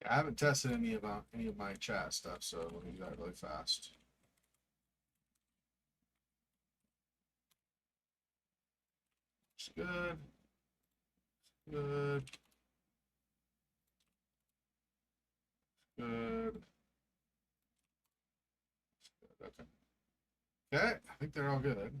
I haven't tested any of my chat stuff, so let me do that really fast. It's good. Good. Good. Okay. Okay, I think they're all good.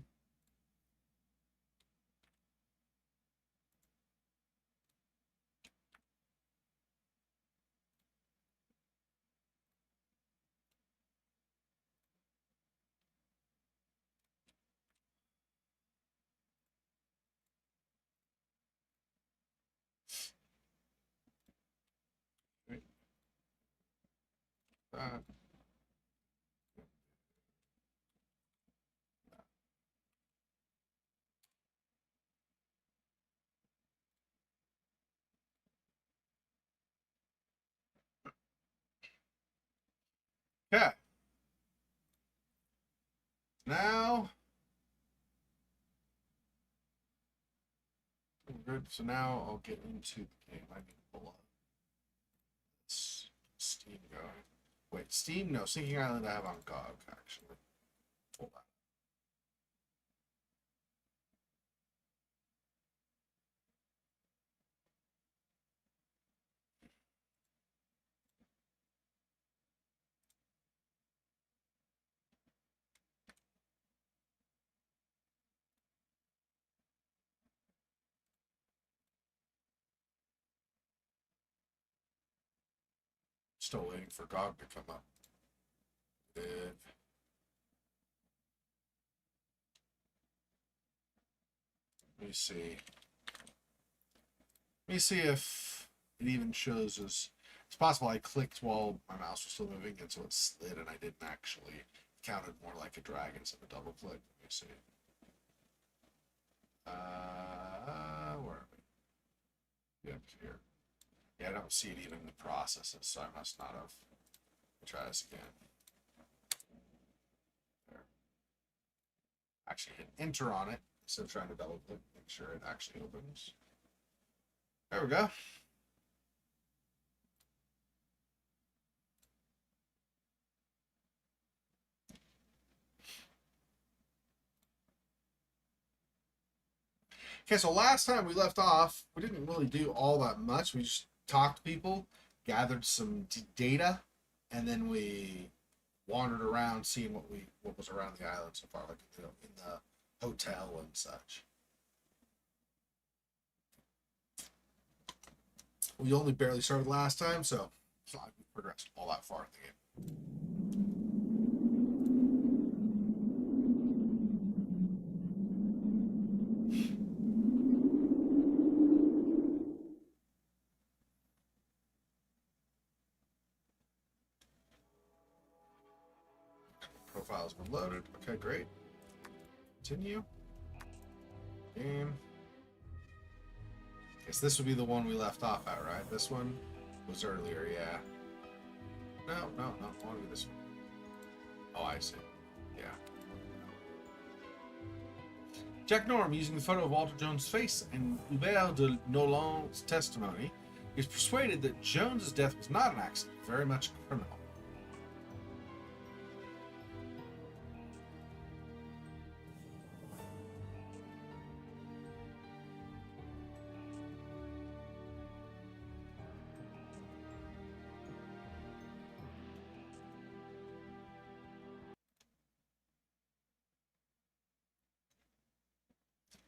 Uh, okay. Now we're good. So now I'll get into the game. I need to pull up Steam going. Wait, Steam? No, Sinking Island I have on GOG, actually. Hold on. Still waiting for GOG to come up. Good. Let me see. Let me see if it even shows as. It's possible I clicked while my mouse was still moving, and so it slid, and I didn't actually. It counted more like a drag instead of a double click. Let me see. Where are we? Yep, here. Yeah, I don't see it even in the processes, so I must not have. Try this again. There. Actually hit enter on it instead of trying to double click, make sure it actually opens. There we go. Okay, so last time we left off, we didn't really do all that much. We just talked to people, gathered some data, and then we wandered around seeing what was around the island so far, like in the hotel and such. We only barely started last time, so it's not like we progressed all that far in the game. Profile has been loaded. Okay, great. Continue. Game. Guess this would be the one we left off at, right? This one was earlier, yeah. No, I want to be this one. Oh, I see. Yeah. Jack Norm, using the photo of Walter Jones' face and Hubert de Noland's testimony, is persuaded that Jones's death was not an accident, very much criminal.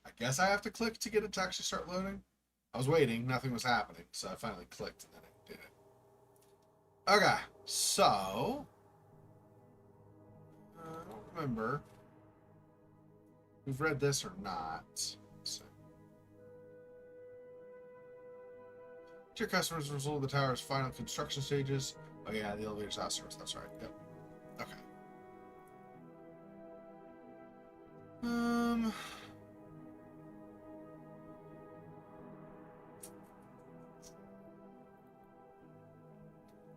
I guess I have to click to get it to actually start loading. I was waiting, nothing was happening, so I finally clicked and then it did it. Okay, so I don't remember if we've read this or not. So, dear customers, as a result of the tower's final construction stages. Oh yeah, the elevator's out service. That's right. Yep. Okay. Um.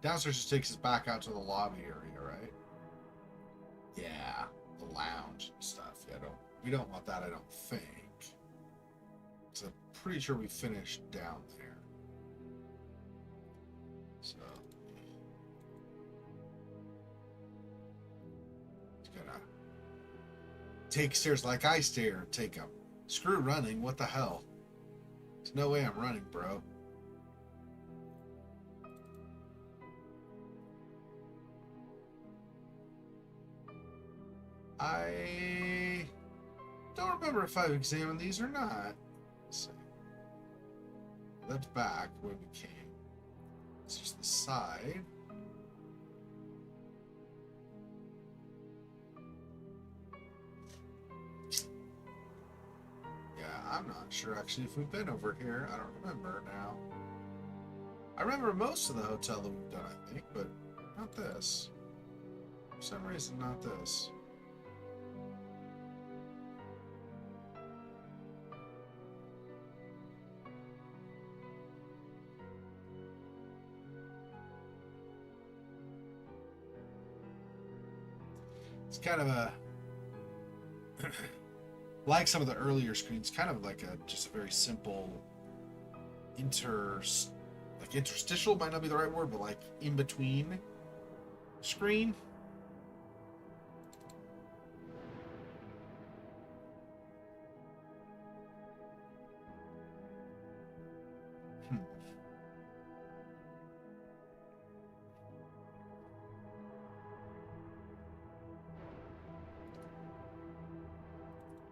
Downstairs just takes us back out to the lobby area, right? Yeah, the lounge and stuff. Yeah, we don't want that. I don't think. So I'm pretty sure we finished down there. So take stairs like I stare and take them. Screw running. What the hell? There's no way I'm running, bro. I don't remember if I've examined these or not. Let's see. That's back where we came. It's just the side. Yeah, I'm not sure actually if we've been over here. I don't remember now. I remember most of the hotel that we've done, I think, but not this. For some reason, not this. It's kind of a like some of the earlier screens, kind of like just a very simple interstitial might not be the right word, but like in between screen.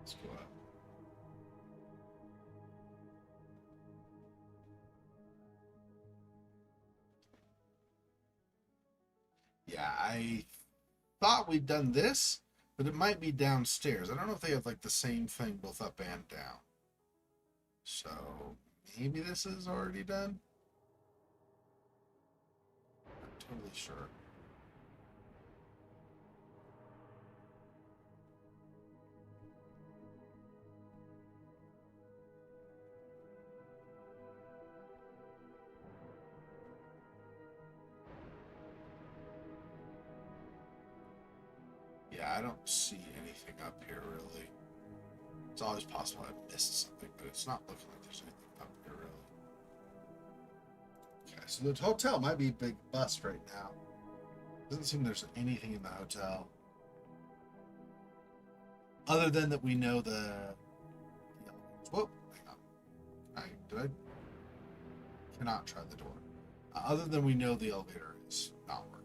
Let's go up. Yeah, I thought we'd done this, but it might be downstairs. I don't know if they have like the same thing both up and down. So maybe this is already done. Not totally sure. Yeah, I don't see anything up here really. It's always possible I missed something, but it's not looking like there's anything up here really. Okay, so the hotel might be a big bust right now. Doesn't seem there's anything in the hotel. Other than that we know the whoop, hang on. I cannot try the door. Other than we know the elevator is not working.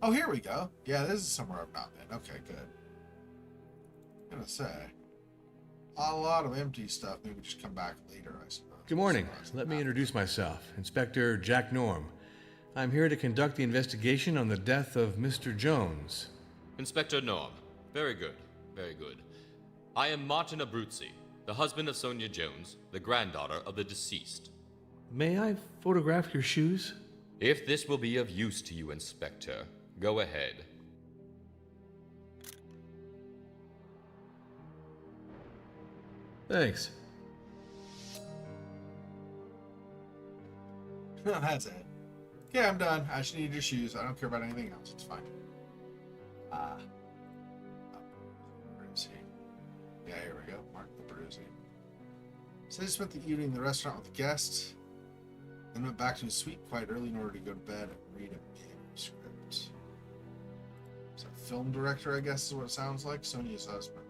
Oh, here we go. Yeah, this is somewhere I've not been. Okay, good. I'm gonna say a lot of empty stuff. Maybe just come back later, I suppose. Good morning. Let me introduce myself. Inspector Jack Norm. I'm here to conduct the investigation on the death of Mr. Jones. Inspector Norm. Very good. Very good. I am Martin Abruzzi, the husband of Sonia Jones, the granddaughter of the deceased. May I photograph your shoes? If this will be of use to you, Inspector, go ahead. Thanks. That's it. Okay, I'm done. I just need your shoes. I don't care about anything else. It's fine. Where is he? Yeah, here we go. Mark the Bruising. So he spent the evening in the restaurant with the guests, then went back to his suite quite early in order to go to bed and read a manuscript. So film director, I guess is what it sounds like. Sonia's husband.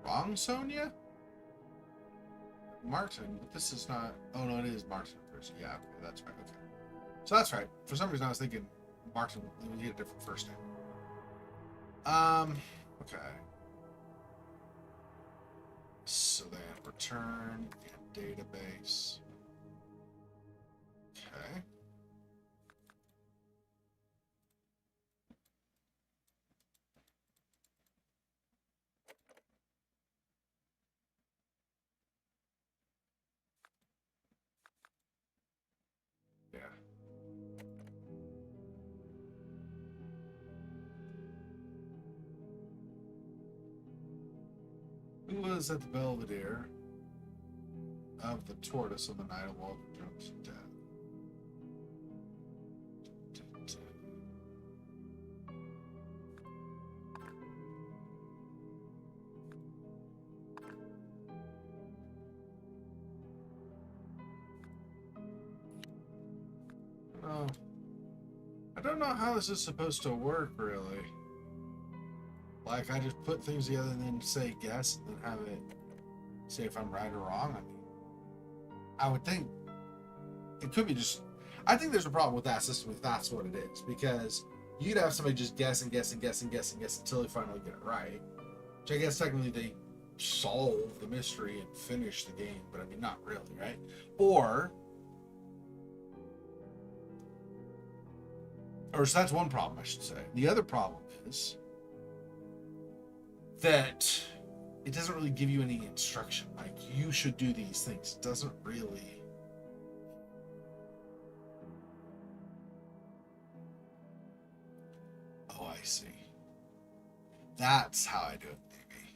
Wrong, Sonia? Martin, but this is not. Oh no, it is Martin. Yeah, okay, that's right. Okay, so that's right. For some reason, I was thinking Martin. We had a different first name. Okay. So then return and database. Okay. Yeah. Who was at the Belvedere of the Tortoise on the night of Walter Jones' death? know. I don't know how this is supposed to work, really. Like, I just put things together and then say guess and then have it say if I'm right or wrong. I mean, I would think it could be just. I think there's a problem with that system if that's what it is, because you'd have somebody just guess and guess and guess and guess and guess until they finally get it right. Which I guess technically they solve the mystery and finish the game, but I mean, not really, right? Or so that's one problem, I should say. The other problem is that it doesn't really give you any instruction. Like, you should do these things. It doesn't really. Oh, I see. That's how I do it, maybe.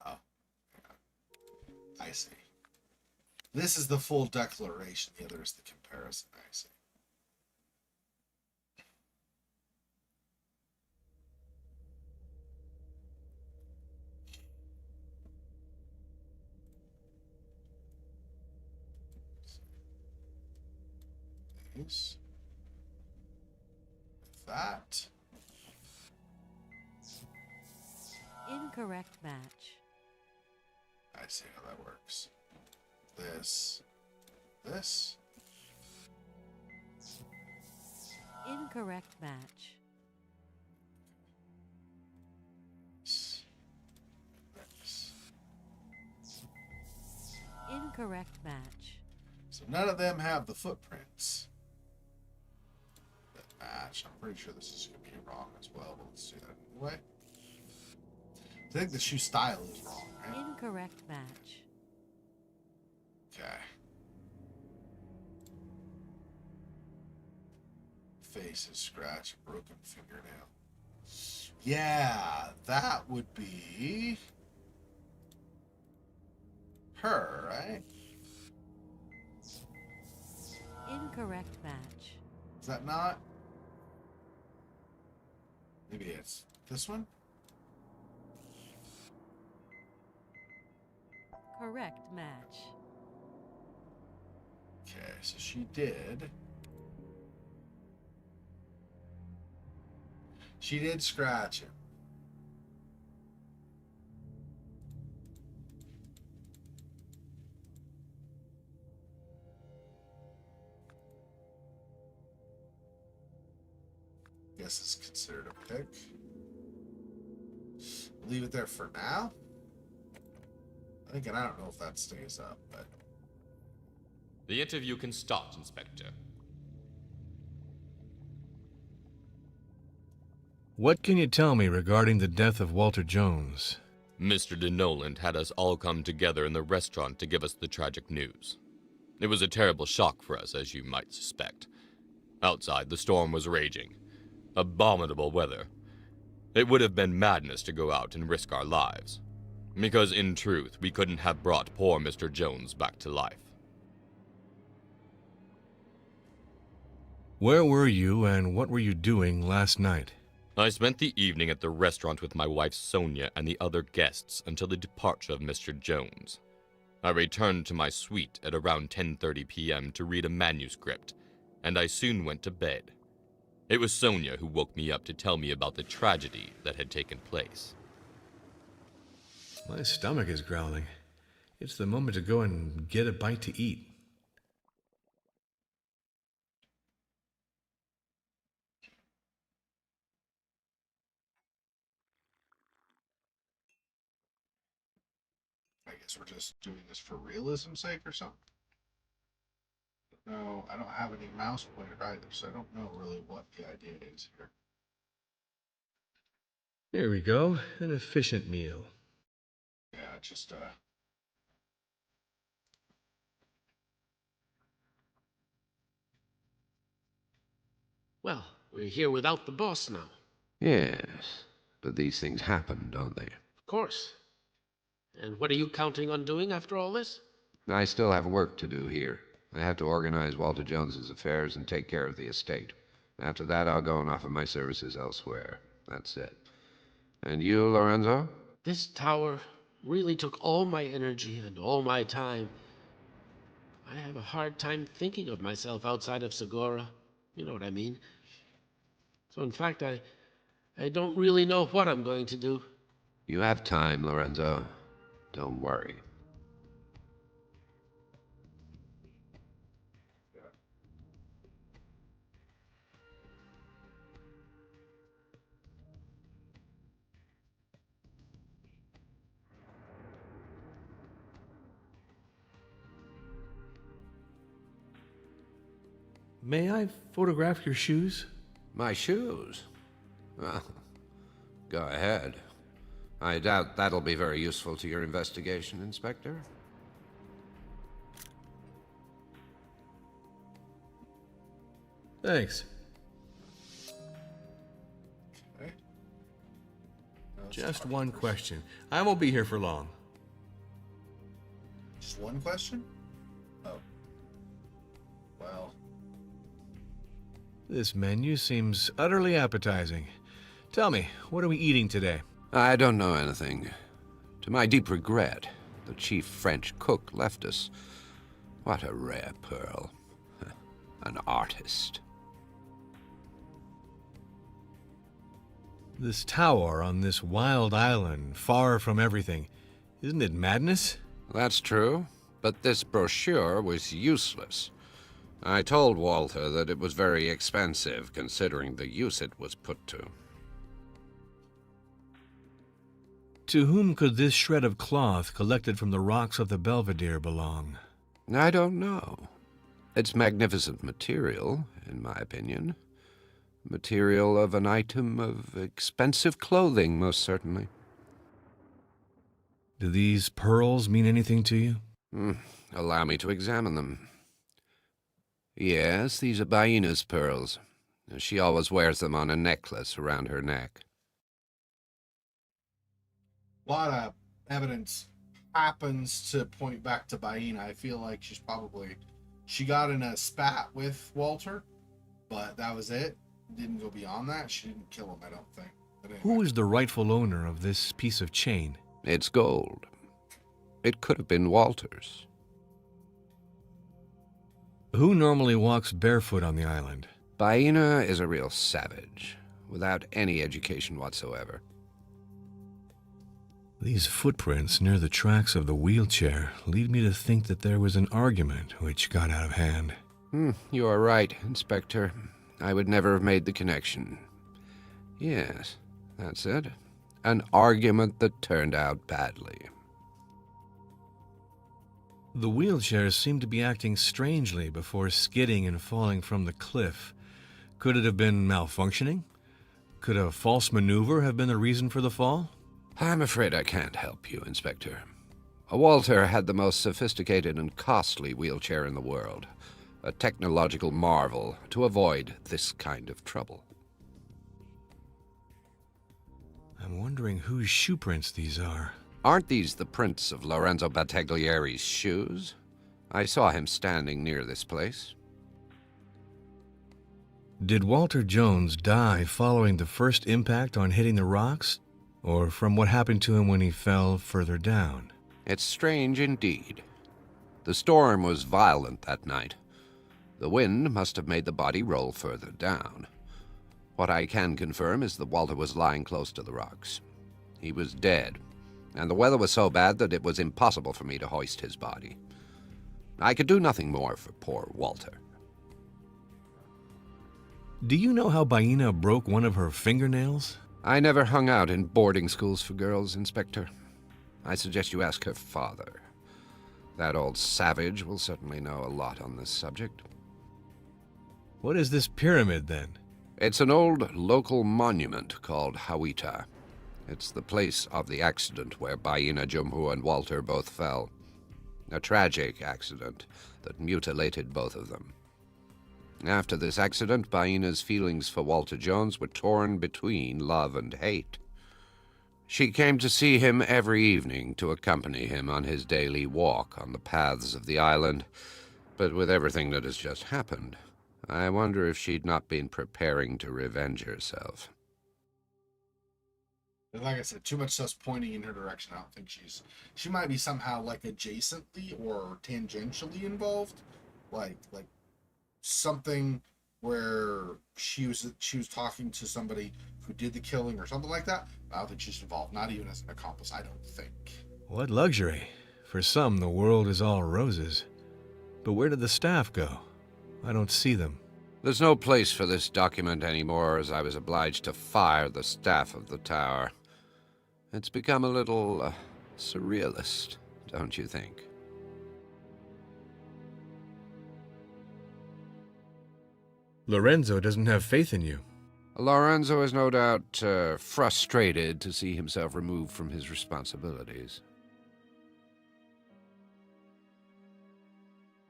Oh, yeah. I see. This is the full declaration. The other is the comparison. I see. This. That. Incorrect match. I see how that works. This. This. Incorrect match. This. Incorrect match. So none of them have the footprints that match. I'm pretty sure this is going to be wrong as well, but let's do that anyway. I think the shoe style is wrong, right? Incorrect match. Okay. Face is scratch, broken fingernail. Yeah, that would be her, right? Incorrect match. Is that not? Maybe it's this one? Correct match. Okay, so she did. She did scratch him. Guess it's considered a pick. Leave it there for now. I don't know if that stays up, but The interview can start, Inspector. What can you tell me regarding the death of Walter Jones? Mr. De Noland had us all come together in the restaurant to give us the tragic news. It was a terrible shock for us, as you might suspect. Outside, the storm was raging. Abominable weather. It would have been madness to go out and risk our lives. Because, in truth, we couldn't have brought poor Mr. Jones back to life. Where were you and what were you doing last night? I spent the evening at the restaurant with my wife Sonia and the other guests until the departure of Mr. Jones. I returned to my suite at around 10:30 p.m. to read a manuscript, and I soon went to bed. It was Sonia who woke me up to tell me about the tragedy that had taken place. My stomach is growling. It's the moment to go and get a bite to eat. I guess we're just doing this for realism's sake or something. No, I don't have any mouse pointer either, so I don't know really what the idea is here. Here we go, an efficient meal. Yeah, just Well, we're here without the boss now. Yes, but these things happen, don't they? Of course. And what are you counting on doing after all this? I still have work to do here. I have to organize Walter Jones's affairs and take care of the estate. After that, I'll go and offer my services elsewhere. That's it. And you, Lorenzo? this tower really took all my energy and all my time. I have a hard time thinking of myself outside of Segura. You know what I mean? So in fact, I don't really know what I'm going to do. You have time, Lorenzo. Don't worry. May I photograph your shoes? My shoes? Well, go ahead. I doubt that'll be very useful to your investigation, Inspector. Thanks. Okay. Just one question. I won't be here for long. Just one question? Oh. Well, This menu seems utterly appetizing. Tell me, what are we eating today? I don't know anything. To my deep regret, the chief French cook left us. What a rare pearl. An artist. This tower on this wild island, far from everything. Isn't it madness? That's true, but this brochure was useless. I told Walter that it was very expensive, considering the use it was put to. To whom could this shred of cloth collected from the rocks of the Belvedere belong? I don't know. It's magnificent material, in my opinion. Material of an item of expensive clothing, most certainly. Do these pearls mean anything to you? Allow me to examine them. Yes, these are Baina's pearls. She always wears them on a necklace around her neck. a lot of evidence happens to point back to Baina. I feel like she got in a spat with Walter, but that was it. Didn't go beyond that. She didn't kill him, I don't think. But anyway. Who is the rightful owner of this piece of chain? It's gold. It could have been Walter's. Who normally walks barefoot on the island? Baina is a real savage, without any education whatsoever. These footprints near the tracks of the wheelchair lead me to think that there was an argument which got out of hand. You are right, Inspector. I would never have made the connection. Yes, that's it. An argument that turned out badly. The wheelchairs seemed to be acting strangely before skidding and falling from the cliff. Could it have been malfunctioning? Could a false maneuver have been the reason for the fall? I'm afraid I can't help you, Inspector. Walter had the most sophisticated and costly wheelchair in the world. A technological marvel to avoid this kind of trouble. I'm wondering whose shoe prints these are. Aren't these the prints of Lorenzo Battaglieri's shoes? I saw him standing near this place. Did Walter Jones die following the first impact on hitting the rocks, or from what happened to him when he fell further down? It's strange indeed. The storm was violent that night. The wind must have made the body roll further down. What I can confirm is that Walter was lying close to the rocks. He was dead, and the weather was so bad that it was impossible for me to hoist his body. I could do nothing more for poor Walter. Do you know how Baina broke one of her fingernails? I never hung out in boarding schools for girls, Inspector. I suggest you ask her father. That old savage will certainly know a lot on this subject. What is this pyramid, then? It's an old local monument called Hawita. It's the place of the accident where Baina, Jumhu, and Walter both fell. A tragic accident that mutilated both of them. After this accident, Baina's feelings for Walter Jones were torn between love and hate. She came to see him every evening to accompany him on his daily walk on the paths of the island, but with everything that has just happened, I wonder if she'd not been preparing to revenge herself. And like I said, too much stuff's pointing in her direction. I don't think she might be somehow like adjacently or tangentially involved, like something where she was talking to somebody who did the killing or something like that. I don't think she's involved, not even as an accomplice. I don't think. What luxury. For some, the world is all roses. But where did the staff go? I don't see them. There's no place for this document anymore, as I was obliged to fire the staff of the tower. It's become a little surrealist, don't you think? Lorenzo doesn't have faith in you. Lorenzo is no doubt frustrated to see himself removed from his responsibilities.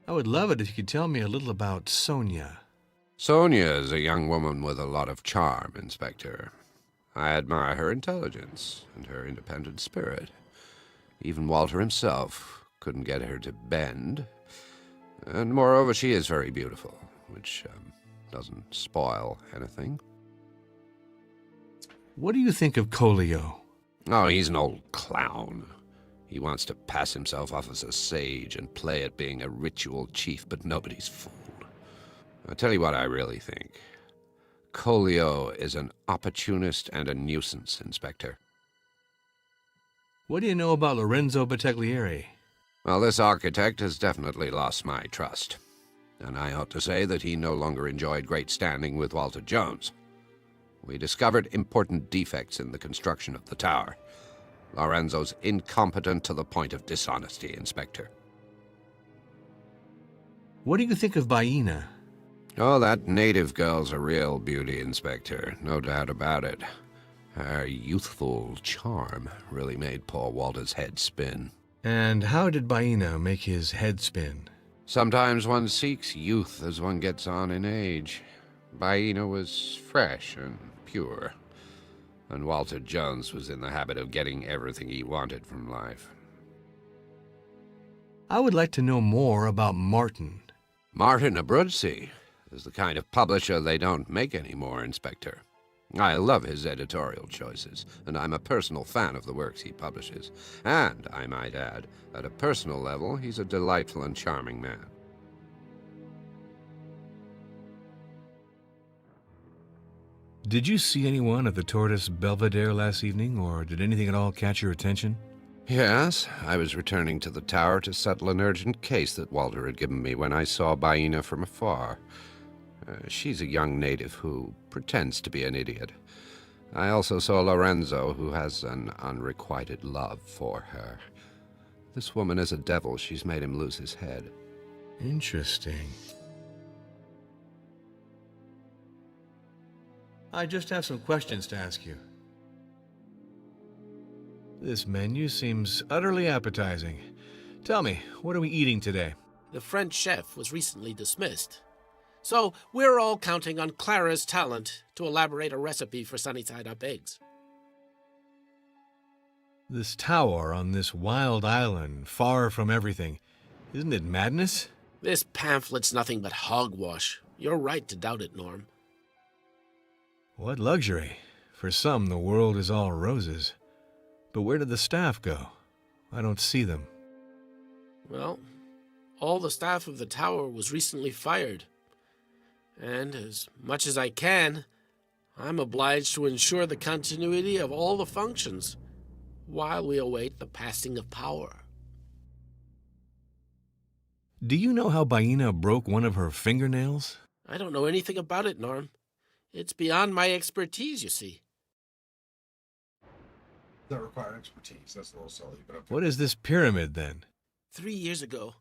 I would love it if you could tell me a little about Sonia. Sonia is a young woman with a lot of charm, Inspector. I admire her intelligence and her independent spirit. Even Walter himself couldn't get her to bend. And moreover, she is very beautiful, which doesn't spoil anything. What do you think of Colio? Oh, he's an old clown. He wants to pass himself off as a sage and play at being a ritual chief, but nobody's fooled. I'll tell you what I really think. Colio is an opportunist and a nuisance, Inspector. What do you know about Lorenzo Battaglieri? Well, this architect has definitely lost my trust. And I ought to say that he no longer enjoyed great standing with Walter Jones. We discovered important defects in the construction of the tower. Lorenzo's incompetent to the point of dishonesty, Inspector. What do you think of Baina? Oh, that native girl's a real beauty, Inspector. No doubt about it. Her youthful charm really made poor Walter's head spin. And how did Baina make his head spin? Sometimes one seeks youth as one gets on in age. Baina was fresh and pure, and Walter Jones was in the habit of getting everything he wanted from life. I would like to know more about Martin. Martin Abruzzi is the kind of publisher they don't make anymore, Inspector. I love his editorial choices, and I'm a personal fan of the works he publishes. And, I might add, at a personal level, he's a delightful and charming man. Did you see anyone at the Tortoise Belvedere last evening, or did anything at all catch your attention? Yes, I was returning to the tower to settle an urgent case that Walter had given me when I saw Baina from afar. She's a young native who pretends to be an idiot. I also saw Lorenzo, who has an unrequited love for her. This woman is a devil. She's made him lose his head. Interesting. I just have some questions to ask you. This menu seems utterly appetizing. Tell me, what are we eating today? The French chef was recently dismissed. So we're all counting on Clara's talent to elaborate a recipe for sunny-side-up eggs. This tower on this wild island, far from everything, isn't it madness? This pamphlet's nothing but hogwash. You're right to doubt it, Norm. What luxury. For some, the world is all roses. But where did the staff go? I don't see them. Well, all the staff of the tower was recently fired. And as much as I can, I'm obliged to ensure the continuity of all the functions while we await the passing of power. Do you know how Baina broke one of her fingernails? I don't know anything about it, Norm. It's beyond my expertise, you see. That require expertise. That's a little silly, but okay. What is this pyramid, then? 3 years ago,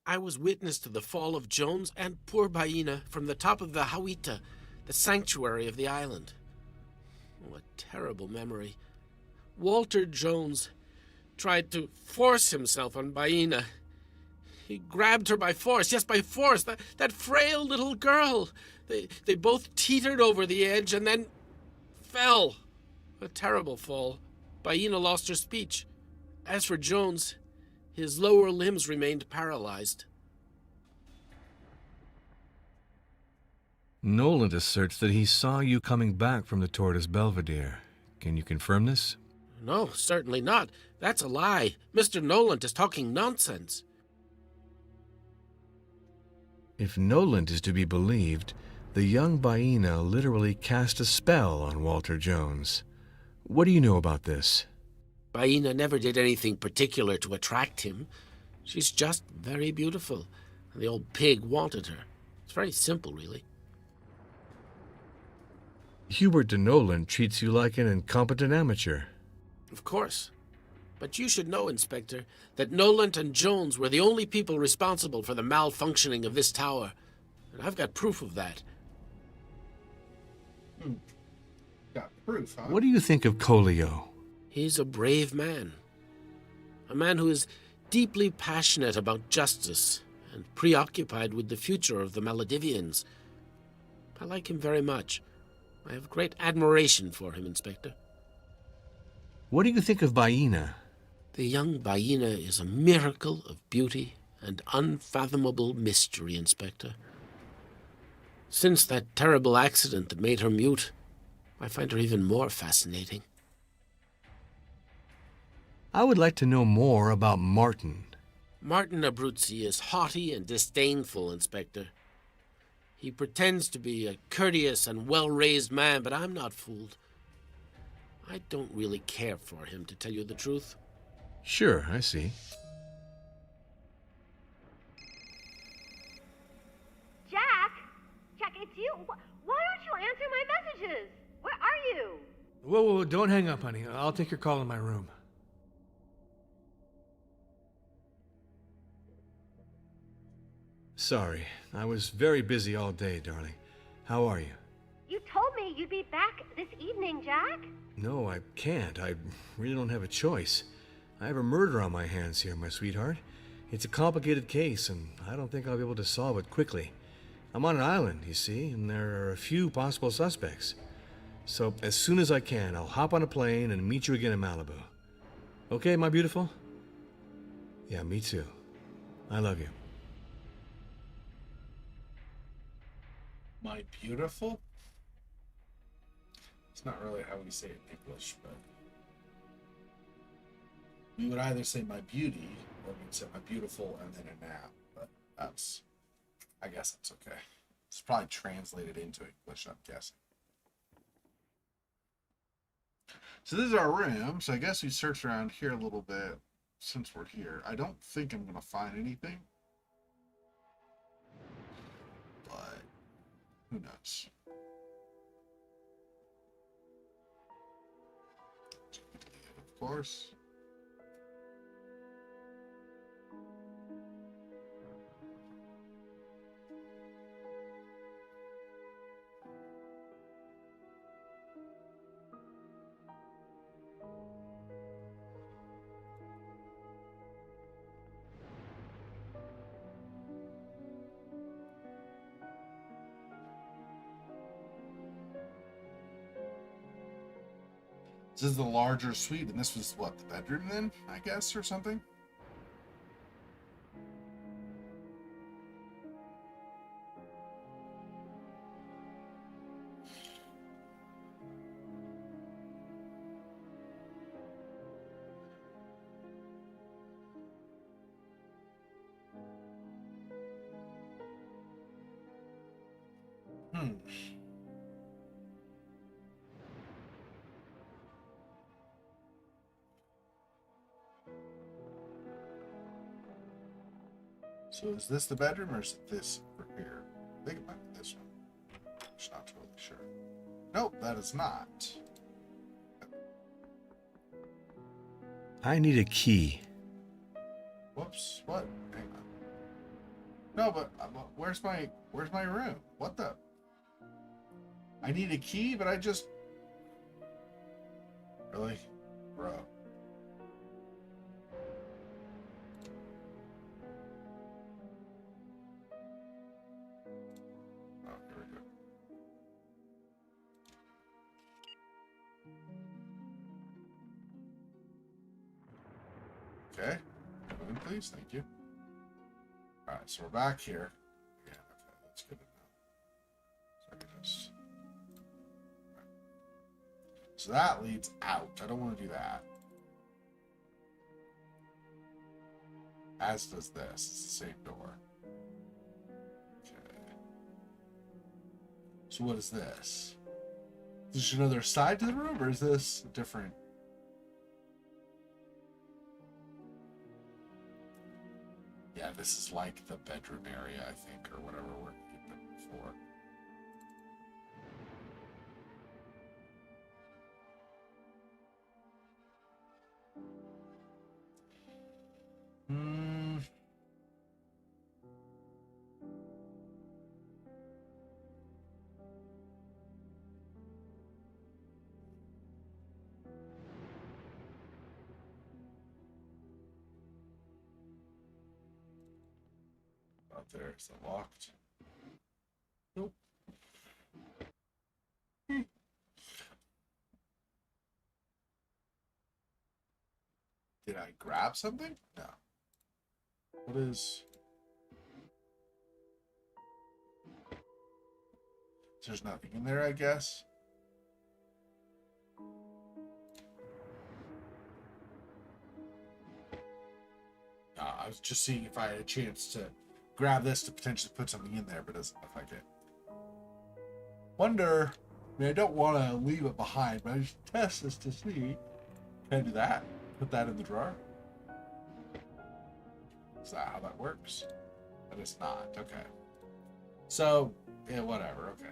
I was witness to the fall of Jones and poor Baina from the top of the Hawita, the sanctuary of the island. Oh, a terrible memory. Walter Jones tried to force himself on Baina. He grabbed her by force, yes, by force, that frail little girl. They both teetered over the edge and then fell. A terrible fall. Baina lost her speech. As for Jones, his lower limbs remained paralyzed. Noland asserts that he saw you coming back from the Tortoise Belvedere. Can you confirm this? No, certainly not. That's a lie. Mr. Noland is talking nonsense. If Noland is to be believed, the young Baina literally cast a spell on Walter Jones. What do you know about this? Baina never did anything particular to attract him. She's just very beautiful, and the old pig wanted her. It's very simple, really. Hubert de Noland treats you like an incompetent amateur. Of course. But you should know, Inspector, that Noland and Jones were the only people responsible for the malfunctioning of this tower. And I've got proof of that. Got proof, huh? What do you think of Colio? He's a brave man. A man who is deeply passionate about justice and preoccupied with the future of the Maledivians. I like him very much. I have great admiration for him, Inspector. What do you think of Baina? The young Baina is a miracle of beauty and unfathomable mystery, Inspector. Since that terrible accident that made her mute, I find her even more fascinating. I would like to know more about Martin. Martin Abruzzi is haughty and disdainful, Inspector. He pretends to be a courteous and well-raised man, but I'm not fooled. I don't really care for him, to tell you the truth. Sure, I see. Jack, it's you. Why don't you answer my messages? Where are you? Whoa, don't hang up, honey. I'll take your call in my room. Sorry, I was very busy all day, darling. How are you? You told me you'd be back this evening, Jack. No, I can't. I really don't have a choice. I have a murder on my hands here, my sweetheart. It's a complicated case, and I don't think I'll be able to solve it quickly. I'm on an island, you see, and there are a few possible suspects. So as soon as I can, I'll hop on a plane and meet you again in Malibu. Okay, my beautiful? Yeah, me too. I love you. My beautiful? It's not really how we say it in English, but we would either say my beauty or we'd say my beautiful and then a noun. But I guess that's okay. It's probably translated into English, I'm guessing. So this is our room. So I guess we search around here a little bit since we're here. I don't think I'm going to find anything. But who knows? Of course. This is the larger suite, and this was what, the bedroom then, I guess, or something? So is this the bedroom or is it this over here? I think it might be this one. I'm just not totally sure. Nope, that is not. I need a key. Whoops, what? Hang on. No, but where's my room? What the? I need a key, but I just... Really? Bro. Okay, come in, please. Thank you. All right, so we're back here. Yeah, okay, that's good to know. So I can just. So that leads out. I don't want to do that. As does this. It's the same door. Okay. So what is this? Is there another side to the room, or is this different? Yeah, this is like the bedroom area, I think, or whatever we're keeping before. Out there, is it locked? Nope. Did I grab something? No. What is... There's nothing in there, I guess. I was just seeing if I had a chance to grab this to potentially put something in there, but it doesn't look like it. Wonder... I mean, I don't want to leave it behind, but I just test this to see. Can I do that? Put that in the drawer? Is that how that works? But it's not. Okay. So, yeah, whatever. Okay.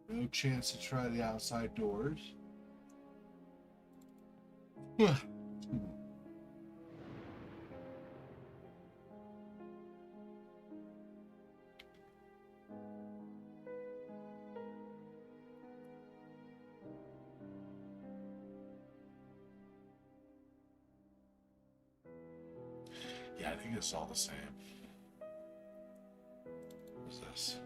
No chance to try the outside doors. Yeah, I think it's all the same. What's this?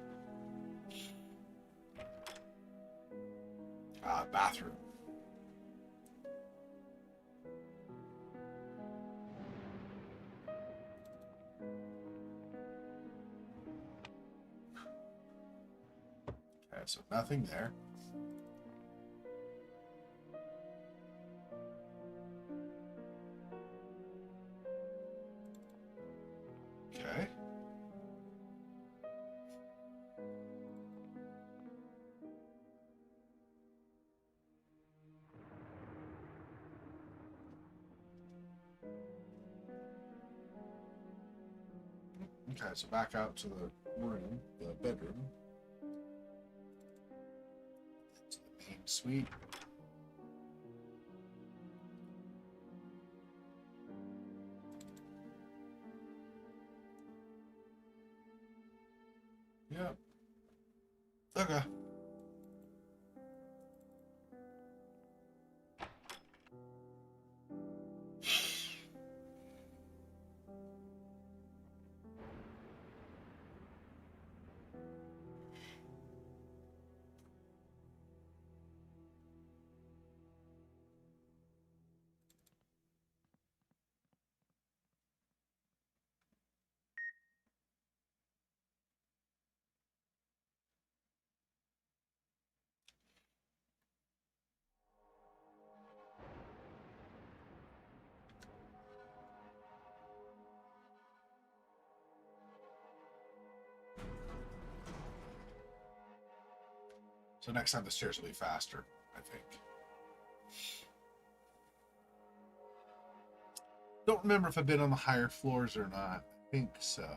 Bathroom. Okay, so nothing there. Okay. Okay, so back out to the room, the bedroom. To the main suite. Yep. Okay. So next time the stairs will be faster, I think. Don't remember if I've been on the higher floors or not. I think so.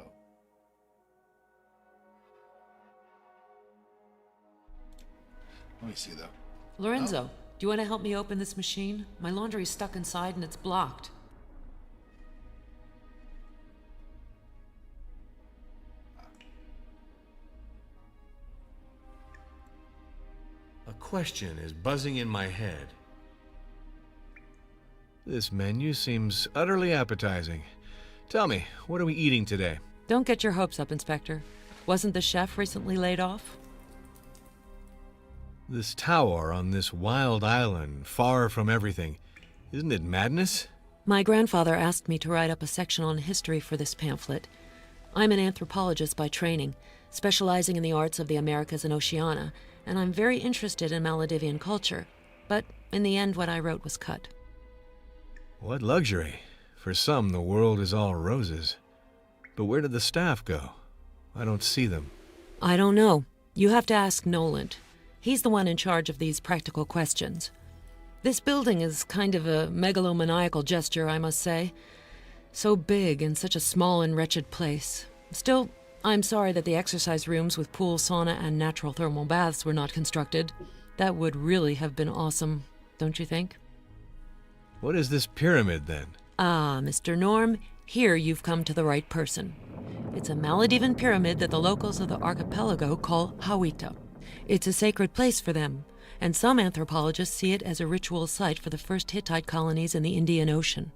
Let me see though. Lorenzo, do you want to help me open this machine? My laundry's stuck inside and it's blocked. A question is buzzing in my head. This menu seems utterly appetizing. Tell me, what are we eating today? Don't get your hopes up, Inspector. Wasn't the chef recently laid off? This tower on this wild island, far from everything. Isn't it madness? My grandfather asked me to write up a section on history for this pamphlet. I'm an anthropologist by training, specializing in the arts of the Americas and Oceania, and I'm very interested in Maledivian culture. But in the end, what I wrote was cut. What luxury. For some, the world is all roses. But where did the staff go? I don't see them. I don't know. You have to ask Noland. He's the one in charge of these practical questions. This building is kind of a megalomaniacal gesture, I must say. So big in such a small and wretched place. Still, I'm sorry that the exercise rooms with pool, sauna, and natural thermal baths were not constructed. That would really have been awesome, don't you think? What is this pyramid, then? Ah, Mr. Norm, here you've come to the right person. It's a Malediven pyramid that the locals of the archipelago call Hawita. It's a sacred place for them, and some anthropologists see it as a ritual site for the first Hittite colonies in the Indian Ocean.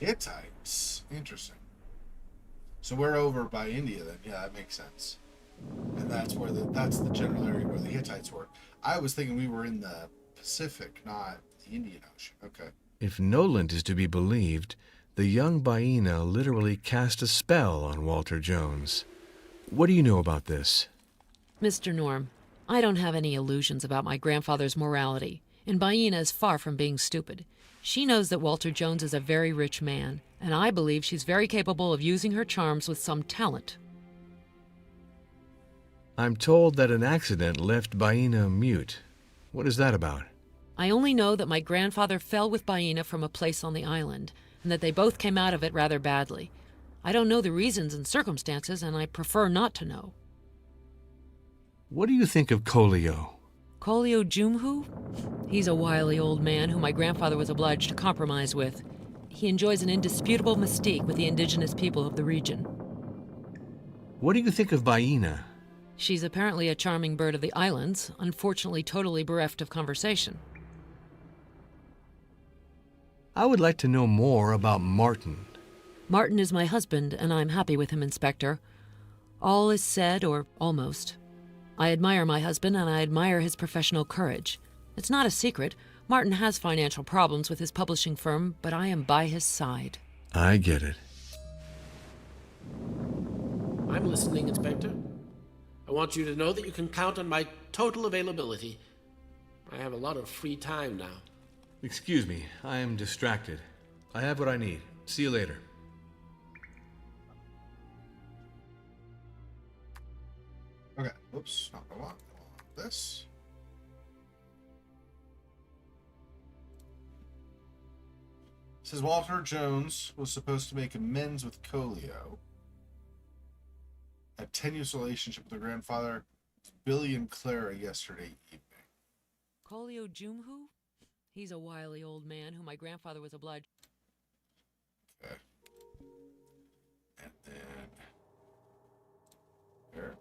Hittites. Interesting. So we're over by India then. Yeah, that makes sense. And that's the general area where the Hittites were. I was thinking we were in the Pacific, not the Indian Ocean. Okay. If Noland is to be believed, the young Baina literally cast a spell on Walter Jones. What do you know about this? Mr. Norm, I don't have any illusions about my grandfather's morality, and Baina is far from being stupid. She knows that Walter Jones is a very rich man, and I believe she's very capable of using her charms with some talent. I'm told that an accident left Baina mute. What is that about? I only know that my grandfather fell with Baina from a place on the island, and that they both came out of it rather badly. I don't know the reasons and circumstances, and I prefer not to know. What do you think of Kolio? Kolio Jumhu? He's a wily old man who my grandfather was obliged to compromise with. He enjoys an indisputable mystique with the indigenous people of the region. What do you think of Baina? She's apparently a charming bird of the islands, unfortunately totally bereft of conversation. I would like to know more about Martin. Martin is my husband, and I'm happy with him, Inspector. All is said, or almost. I admire my husband, and I admire his professional courage. It's not a secret. Martin has financial problems with his publishing firm, but I am by his side. I get it. I'm listening, Inspector. I want you to know that you can count on my total availability. I have a lot of free time now. Excuse me, I am distracted. I have what I need. See you later. Okay. Oops. Not what I want. I want this. It says Walter Jones was supposed to make amends with Kolio. A tenuous relationship with her grandfather, Billy and Clara, yesterday evening. Kolio Jumhu? He's a wily old man who my grandfather was obliged... Okay. And then... There.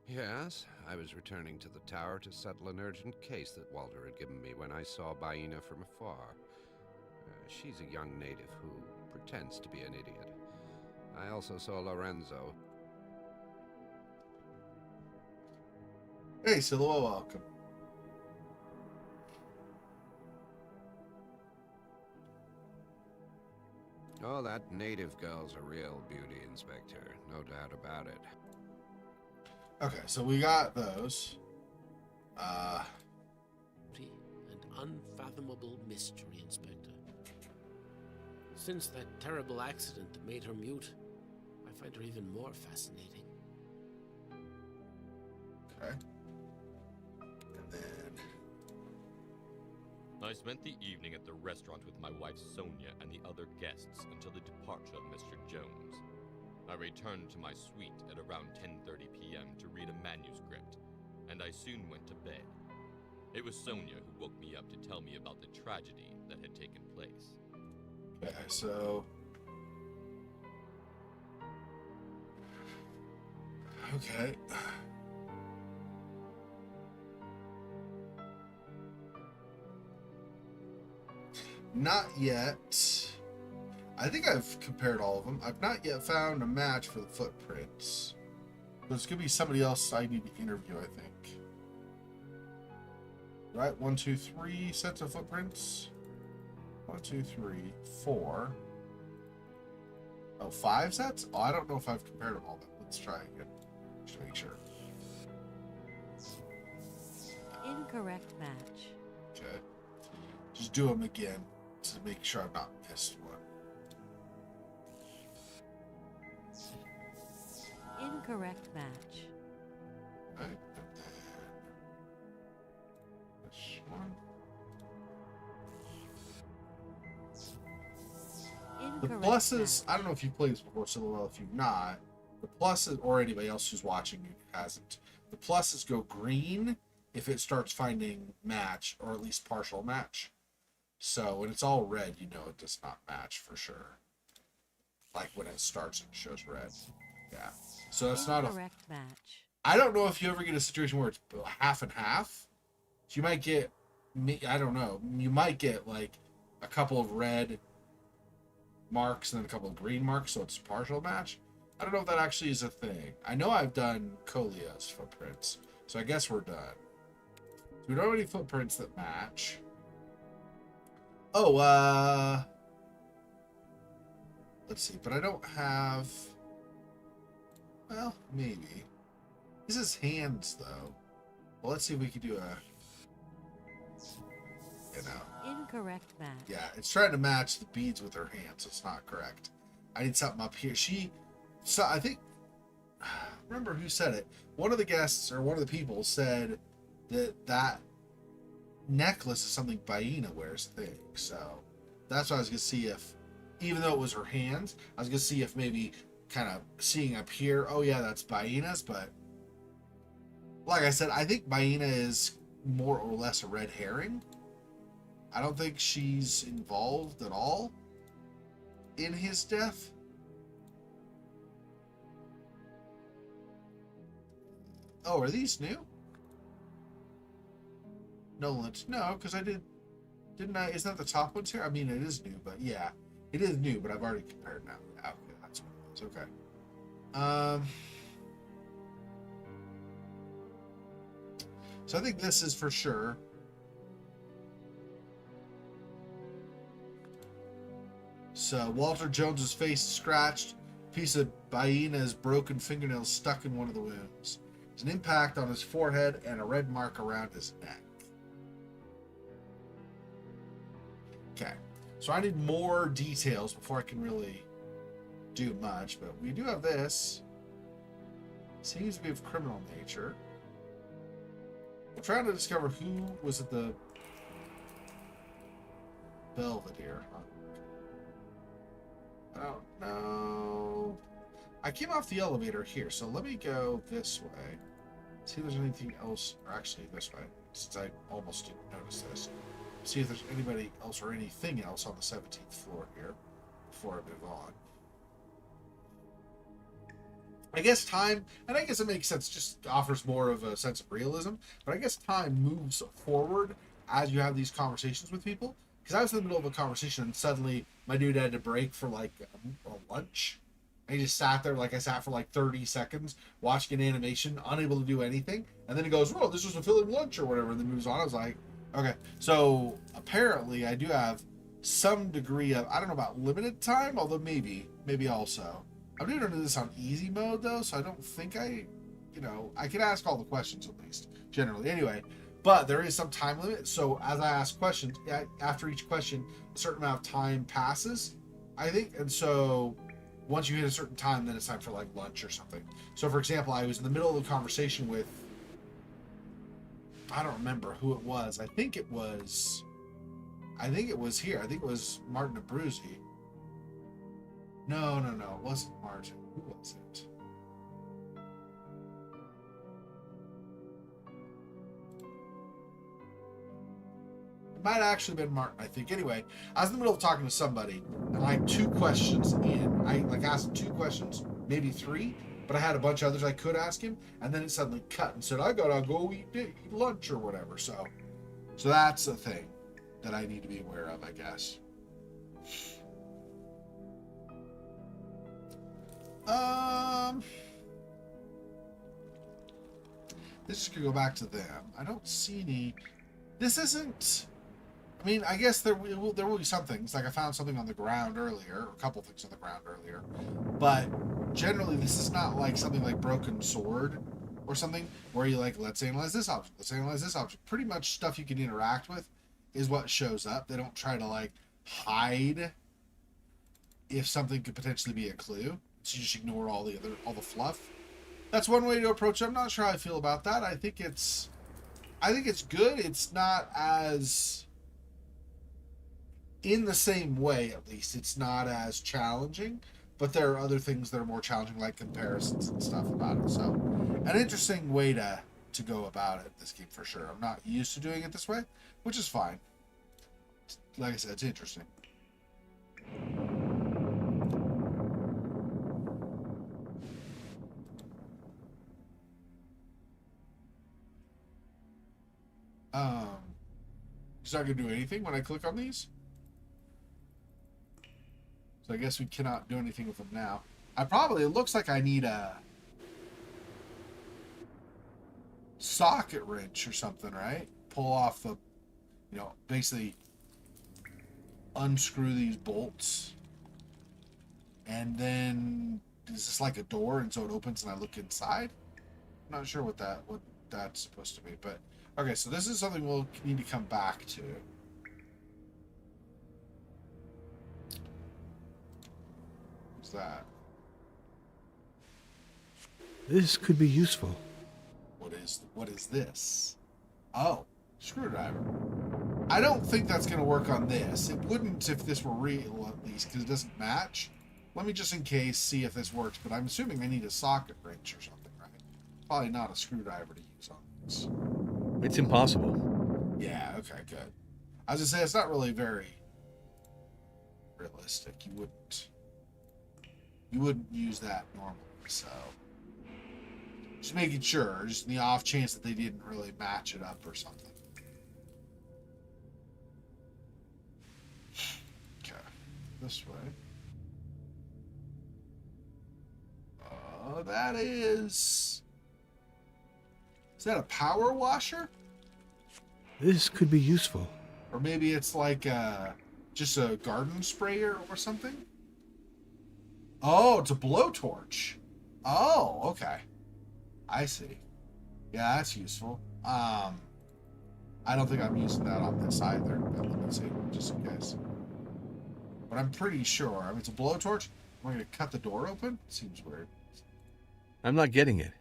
Yes, I was returning to the tower to settle an urgent case that Walter had given me when I saw Baina from afar. She's a young native who pretends to be an idiot. I also saw Lorenzo. Hey, Silhouette, welcome. Oh, that native girl's a real beauty, Inspector. No doubt about it. Okay, so we got those. And unfathomable mystery, Inspector. Since that terrible accident that made her mute, I find her even more fascinating. Okay. And then... I spent the evening at the restaurant with my wife Sonia and the other guests until the departure of Mr. Jones. I returned to my suite at around 10:30 p.m. to read a manuscript, and I soon went to bed. It was Sonia who woke me up to tell me about the tragedy that had taken place. Okay, so... Okay. Not yet. I think I've compared all of them. I've not yet found a match for the footprints. There's going to be somebody else I need to interview, I think. Right? 1, 2, 3 sets of footprints. 1, 2, 3, 4. Oh, 5 sets? Oh, I don't know if I've compared them all, but let's try again. Just to make sure. Incorrect match. Okay. Just do them again to make sure I've not missed one. Incorrect match. Right. And then this one. The Incorrect pluses, match. I don't know if you played this before, so well, if you've not, the pluses, or anybody else who's watching who hasn't, the pluses go green if it starts finding match, or at least partial match. So when it's all red, you know it does not match for sure. Like when it starts and shows red. Yeah. So that's not a... Incorrect match. I don't know if you ever get a situation where it's half and half. So you might get, I don't know, you might get like a couple of red marks and then a couple of green marks, so it's a partial match. I don't know if that actually is a thing. I know I've done Kolia's footprints, so I guess we're done. So we don't have any footprints that match. Oh, let's see, but I don't have, well, maybe. This is hands, though. Well, let's see if we can do a, you know. Incorrect match. Yeah, it's trying to match the beads with her hands, so it's not correct. I need something up here. So I think, remember who said it? One of the guests, or one of the people, said that necklace is something Baina wears thing. So that's what I was going to see if, even though it was her hands, I was going to see if maybe kind of seeing up here, oh yeah, that's Baina's, but like I said, I think Baina is more or less a red herring. I don't think she's involved at all in his death. Oh, are these new? Noland. No, because didn't I? Isn't that the top ones here? I mean, it is new, but yeah. It is new, but I've already compared now. Okay, that's what it is. Okay. So I think this is for sure. So Walter Jones's face is scratched. A piece of Baina's broken fingernail stuck in one of the wounds. There's an impact on his forehead and a red mark around his neck. Okay, so I need more details before I can really do much, but we do have this. Seems to be of criminal nature. I'm trying to discover who was at the Belvedere. I don't know. I came off the elevator here, so let me go this way. See if there's anything else, or actually this way, since I almost didn't notice this. See if there's anybody else or anything else on the 17th floor here before I move on. I guess time, and I guess it makes sense, just offers more of a sense of realism, but I guess time moves forward as you have these conversations with people. Because I was in the middle of a conversation and suddenly my dude had to break for like a lunch. And he just sat there, like I sat for like 30 seconds watching an animation, unable to do anything. And then he goes, "Well, this was a filling lunch," or whatever, and then moves on. I was like, okay. So apparently I do have some degree of, I don't know about limited time, although maybe also. I'm doing this on easy mode though, so I don't think I can ask all the questions at least, generally. Anyway, but there is some time limit, so as I ask questions, after each question, a certain amount of time passes, I think, and so once you hit a certain time, then it's time for like lunch or something. So for example, I was in the middle of a conversation with, I don't remember who it was. I think it was here. I think it was Martin Abruzzi. No, it wasn't Martin. Who was it? It might have actually been Martin, I think. Anyway, I was in the middle of talking to somebody, and I had 2 questions in. I asked 2 questions, maybe 3, but I had a bunch of others I could ask him, and then it suddenly cut and said, "I gotta go eat lunch," or whatever. So that's a thing that I need to be aware of, I guess. This is gonna go back to them. I don't see any. This isn't. I mean, I guess there will be some things. Like I found something on the ground earlier, or a couple things on the ground earlier. But generally, this is not like something like Broken Sword or something where you like, let's analyze this object, let's analyze this object. Pretty much stuff you can interact with is what shows up. They don't try to like hide if something could potentially be a clue. So you just ignore all the fluff. That's one way to approach it. I'm not sure how I feel about that. I think it's good. It's not as, in the same way at least, it's not as challenging, but there are other things that are more challenging, like comparisons and stuff about it. So an interesting way to go about it, this game, for sure. I'm not used to doing it this way, which is fine. Like I said, it's interesting. It's not going to do anything when I click on these. So I guess we cannot do anything with them now. It looks like I need a socket wrench or something, right? Pull off the, basically unscrew these bolts. And then, is this like a door and so it opens and I look inside? I'm not sure what that's supposed to be, but okay, so this is something we'll need to come back to. What's that? This could be useful. What is this? Oh, screwdriver. I don't think that's going to work on this. It wouldn't if this were real, at least, because it doesn't match. Let me just in case see if this works, but I'm assuming I need a socket wrench or something, right? Probably not a screwdriver to use on this. It's impossible. Yeah, okay, good. I was going to say, it's not really very realistic. You wouldn't use that normally, so just making sure, just in the off chance that they didn't really match it up or something. Okay, this way. That is that a power washer? This could be useful. Or maybe it's like just a garden sprayer or something? Oh, it's a blowtorch. Oh, okay. I see. Yeah, that's useful. I don't think I'm using that on this either. But let me see, just in case. But I'm pretty sure. I mean, it's a blowtorch. Am I going to cut the door open? Seems weird. I'm not getting it.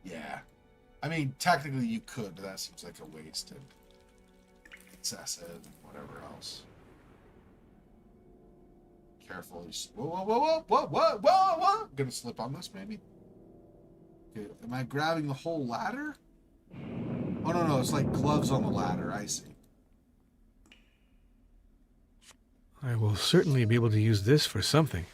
Yeah. I mean, technically you could, but that seems like a waste and excessive and whatever else. Careful. Whoa. Gonna slip on this, maybe? Okay, am I grabbing the whole ladder? Oh, no, it's like gloves on the ladder. I see. I will certainly be able to use this for something.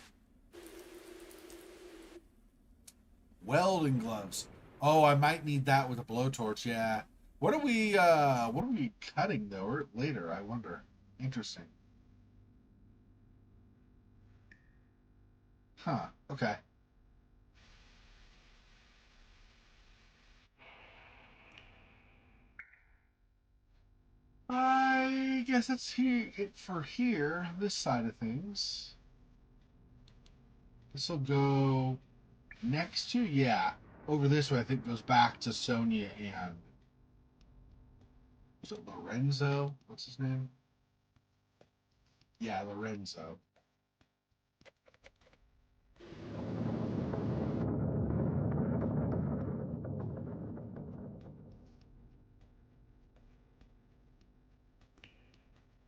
Welding gloves. Oh, I might need that with a blowtorch, yeah. What are we cutting, though, or later, I wonder? Interesting. Huh, okay. I guess that's it for here, this side of things. This will go next to, yeah. Over this way, I think goes back to Sonia and... Was it Lorenzo? What's his name? Yeah, Lorenzo.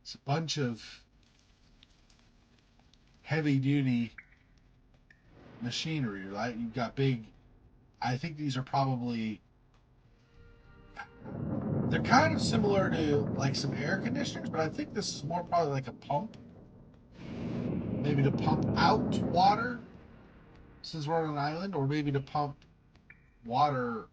It's a bunch of heavy-duty machinery, right? You've got big... I think these are probably... They're kind of similar to like some air conditioners, but I think this is more probably like a pump. Maybe to pump out water, since we're on an island, or maybe to pump water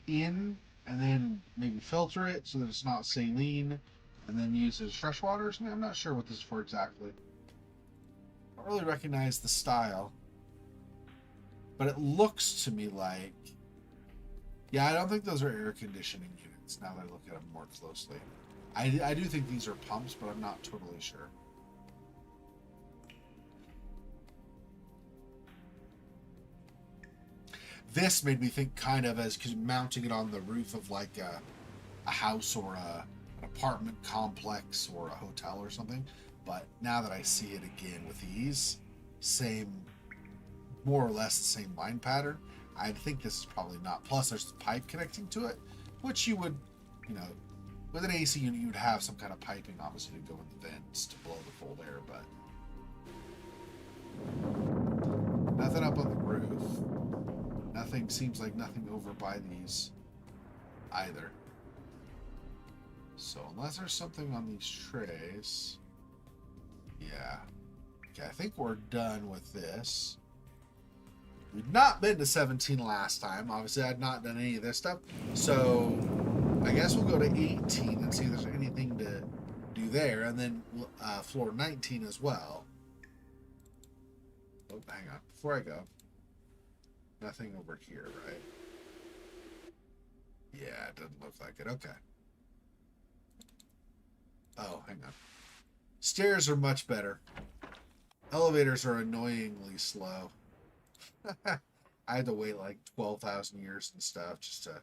in and then maybe filter it so that it's not saline and then use it as fresh water or something. I'm not sure what this is for exactly. I don't really recognize the style. But it looks to me like... Yeah, I don't think those are air conditioning units now that I look at them more closely. I do think these are pumps, but I'm not totally sure. This made me think kind of as mounting it on the roof of like a house or an apartment complex or a hotel or something. But now that I see it again with these, same, more or less the same line pattern, I think this is probably not. Plus, there's the pipe connecting to it, which you would, you know, with an AC unit, you'd have some kind of piping, obviously, to go in the vents to blow the cold air, but nothing up on the roof. Nothing, seems like nothing over by these either. So unless there's something on these trays, yeah. Okay, I think we're done with this. We've not been to 17 last time. Obviously, I'd not done any of this stuff. So I guess we'll go to 18 and see if there's anything to do there. And then floor 19 as well. Oh, hang on. Before I go. Nothing over here, right? Yeah, it doesn't look like it. Okay. Oh, hang on. Stairs are much better. Elevators are annoyingly slow. I had to wait like 12,000 years and stuff just to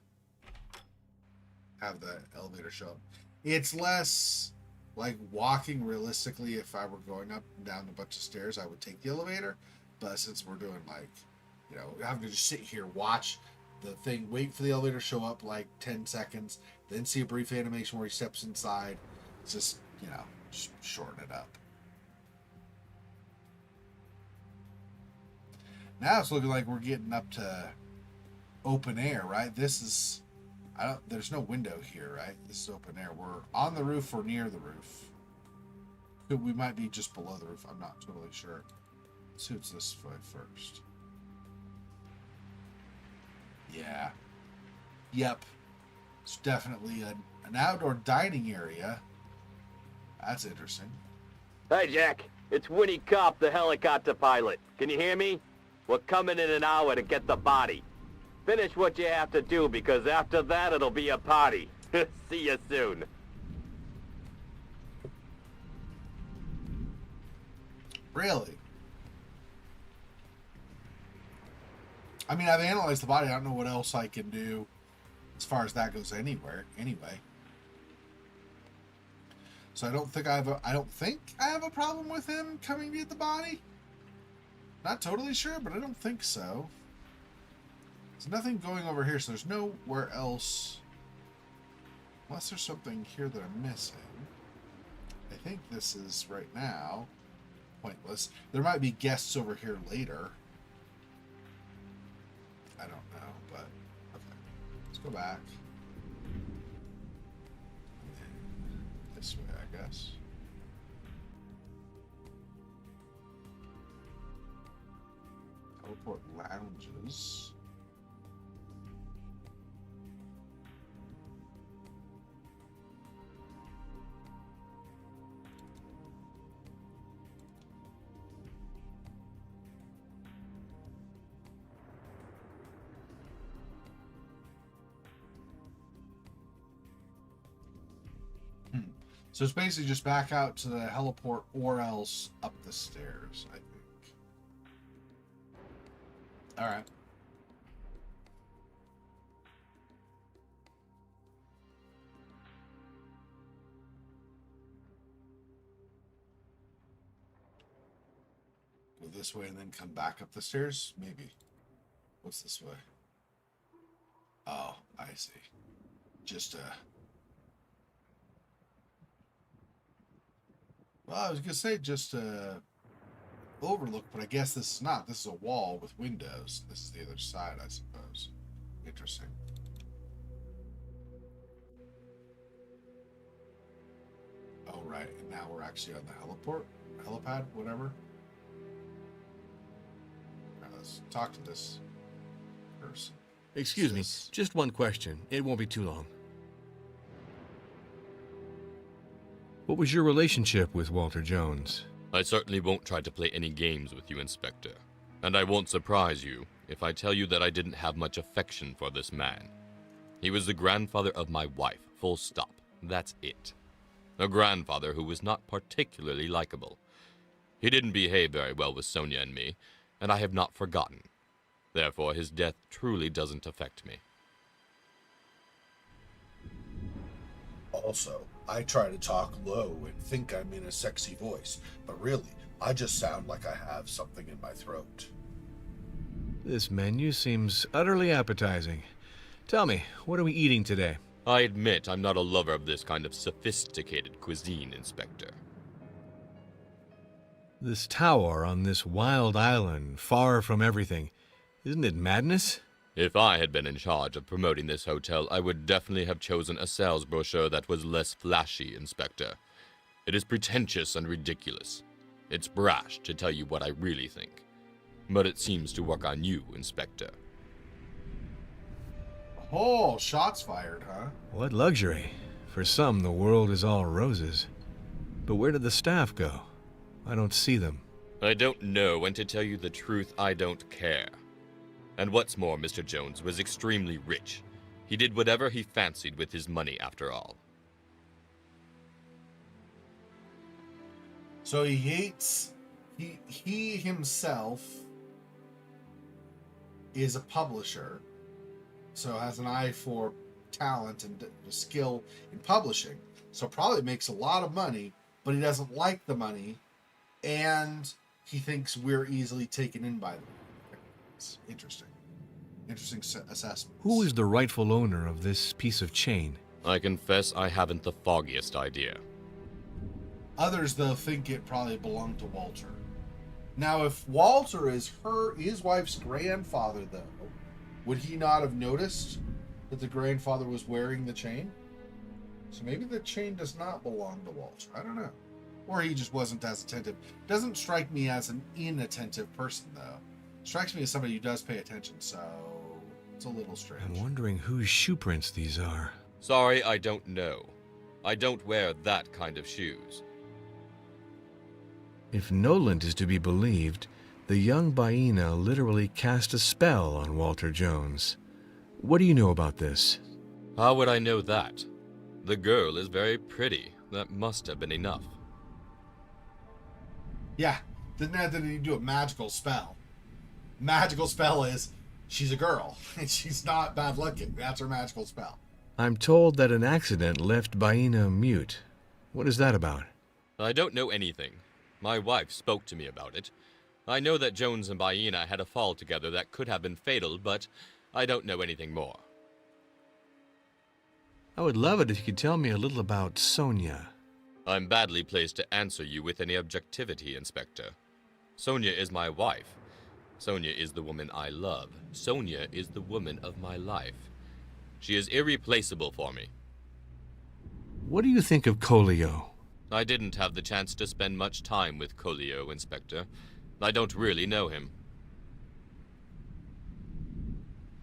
have the elevator show up. It's less like walking realistically. If I were going up and down a bunch of stairs, I would take the elevator. But since we're doing like, you know, having to just sit here, watch the thing, wait for the elevator to show up like 10 seconds, then see a brief animation where he steps inside. It's just, you know, just shorten it up. Now it's looking like we're getting up to open air, right? This is, there's no window here, right? This is open air. We're on the roof or near the roof. We might be just below the roof. I'm not totally sure. Let's see what's this way first. Yeah. Yep. It's definitely an outdoor dining area. That's interesting. Hey, Jack. It's Winnie Kopp, the helicopter pilot. Can you hear me? We're coming in an hour to get the body. Finish what you have to do, because after that it'll be a party. See you soon. Really? I mean, I've analyzed the body. I don't know what else I can do as far as that goes anywhere. Anyway. So I don't think I have a problem with him coming to get the body. Not totally sure, but I don't think so. There's nothing going over here, so there's nowhere else. Unless there's something here that I'm missing. I think this is, right now, pointless. There might be guests over here later. I don't know, but okay. Let's go back. This way, I guess. Teleport lounges. So it's basically just back out to the heliport or else up the stairs, I think. All right. Go this way and then come back up the stairs? Maybe. What's this way? Oh, I see. Just well, I was gonna say just overlook, but I guess this is not. This is a wall with windows. This is the other side, I suppose. Interesting. Oh, right. And now we're actually on the helipad, whatever. All right, let's talk to this person. Excuse me, just one question. It won't be too long. What was your relationship with Walter Jones? I certainly won't try to play any games with you, Inspector. And I won't surprise you if I tell you that I didn't have much affection for this man. He was the grandfather of my wife, full stop. That's it. A grandfather who was not particularly likable. He didn't behave very well with Sonia and me, and I have not forgotten. Therefore, his death truly doesn't affect me. Also, I try to talk low and think I'm in a sexy voice, but really, I just sound like I have something in my throat. This menu seems utterly appetizing. Tell me, what are we eating today? I admit I'm not a lover of this kind of sophisticated cuisine, Inspector. This tower on this wild island, far from everything. Isn't it madness? If I had been in charge of promoting this hotel, I would definitely have chosen a sales brochure that was less flashy, Inspector. It is pretentious and ridiculous. It's brash to tell you what I really think. But it seems to work on you, Inspector. Oh, shots fired, huh? What luxury. For some, the world is all roses. But where did the staff go? I don't see them. I don't know, and to tell you the truth, I don't care. And what's more, Mr. Jones was extremely rich. He did whatever he fancied with his money, after all. So he hates... He himself is a publisher, so has an eye for talent and skill in publishing. So probably makes a lot of money, but he doesn't like the money, and he thinks we're easily taken in by them. It's interesting. Interesting assessment. Who is the rightful owner of this piece of chain? I confess I haven't the foggiest idea. Others, though, think it probably belonged to Walter. Now, if Walter is his wife's grandfather, though, would he not have noticed that the grandfather was wearing the chain? So maybe the chain does not belong to Walter. I don't know. Or he just wasn't as attentive. Doesn't strike me as an inattentive person, though. Strikes me as somebody who does pay attention, so it's a little strange. I'm wondering whose shoe prints these are. Sorry, I don't know. I don't wear that kind of shoes. If Noland is to be believed, the young Baina literally cast a spell on Walter Jones. What do you know about this? How would I know that? The girl is very pretty. That must have been enough. Yeah, didn't he do a magical spell? Magical spell is she's a girl and she's not bad looking. That's her magical spell. I'm told that an accident left Baina mute. What is that about? I don't know anything. My wife spoke to me about it. I know that Jones and Baina had a fall together that could have been fatal, but I don't know anything more. I would love it if you could tell me a little about Sonia. I'm badly placed to answer you with any objectivity, Inspector. Sonia is my wife. Sonia is the woman I love. Sonia is the woman of my life. She is irreplaceable for me. What do you think of Colio? I didn't have the chance to spend much time with Colio, Inspector. I don't really know him.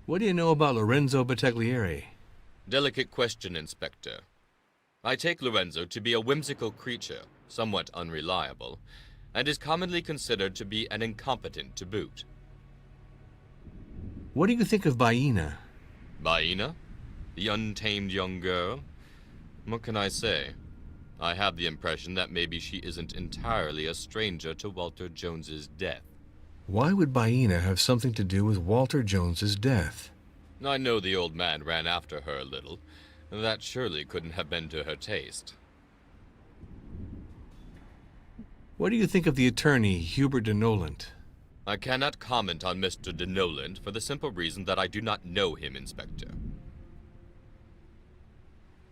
What do you know about Lorenzo Battaglieri? Delicate question, Inspector. I take Lorenzo to be a whimsical creature, somewhat unreliable, and is commonly considered to be an incompetent to boot. What do you think of Baina? Baina? The untamed young girl? What can I say? I have the impression that maybe she isn't entirely a stranger to Walter Jones's death. Why would Baina have something to do with Walter Jones's death? I know the old man ran after her a little. That surely couldn't have been to her taste. What do you think of the attorney, Hubert de Noland? I cannot comment on Mr. de Noland for the simple reason that I do not know him, Inspector.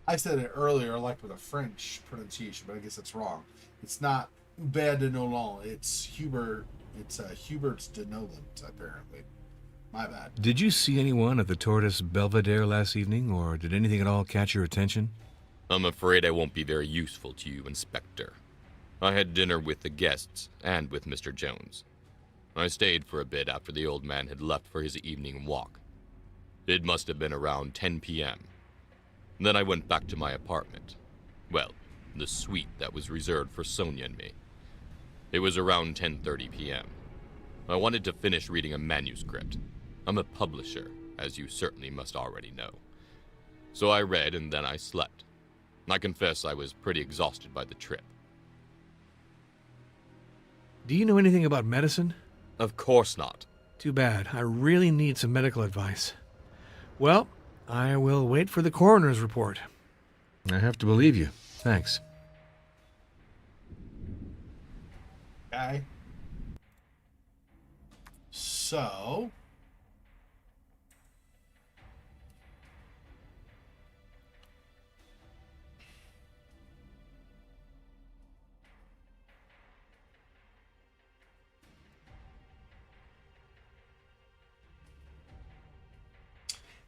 I said it earlier, like with a French pronunciation, but I guess it's wrong. It's not Hubert de Noland. It's Hubert. It's Hubert de Noland, apparently. My bad. Did you see anyone at the Tortoise Belvedere last evening, or did anything at all catch your attention? I'm afraid I won't be very useful to you, Inspector. I had dinner with the guests and with Mr. Jones. I stayed for a bit after the old man had left for his evening walk. It must have been around 10 p.m. Then I went back to my apartment. Well, the suite that was reserved for Sonia and me. It was around 10:30 p.m. I wanted to finish reading a manuscript. I'm a publisher, as you certainly must already know. So I read and then I slept. I confess I was pretty exhausted by the trip. Do you know anything about medicine? Of course not. Too bad. I really need some medical advice. Well, I will wait for the coroner's report. I have to believe you. Thanks. Okay. So.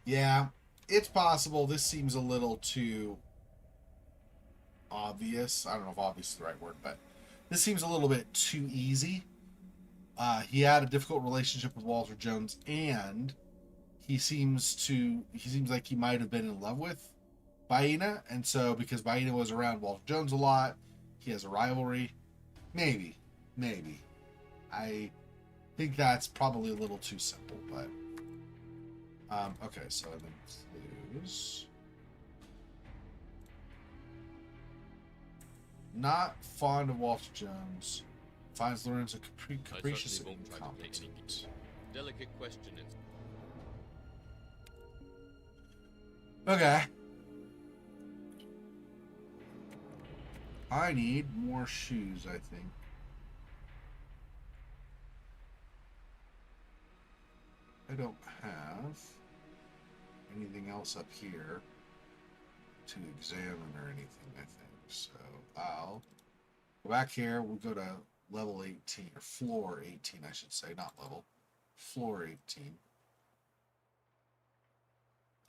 Yeah, it's possible this seems a little too obvious. I don't know if obvious is the right word, but this seems a little bit too easy. He had a difficult relationship with Walter Jones, and he seems like he might have been in love with Baina, and so because Baina was around Walter Jones a lot, he has a rivalry. Maybe. I think that's probably a little too simple, but okay, so then clues. Not fond of Walter Jones. Finds Lorenzo capricious and incompetent. Delicate question is. Okay. I need more shoes, I think. I don't have anything else up here to examine or anything, I think. So I'll go back here. We'll go to level 18, or floor 18, I should say, not level. Floor 18.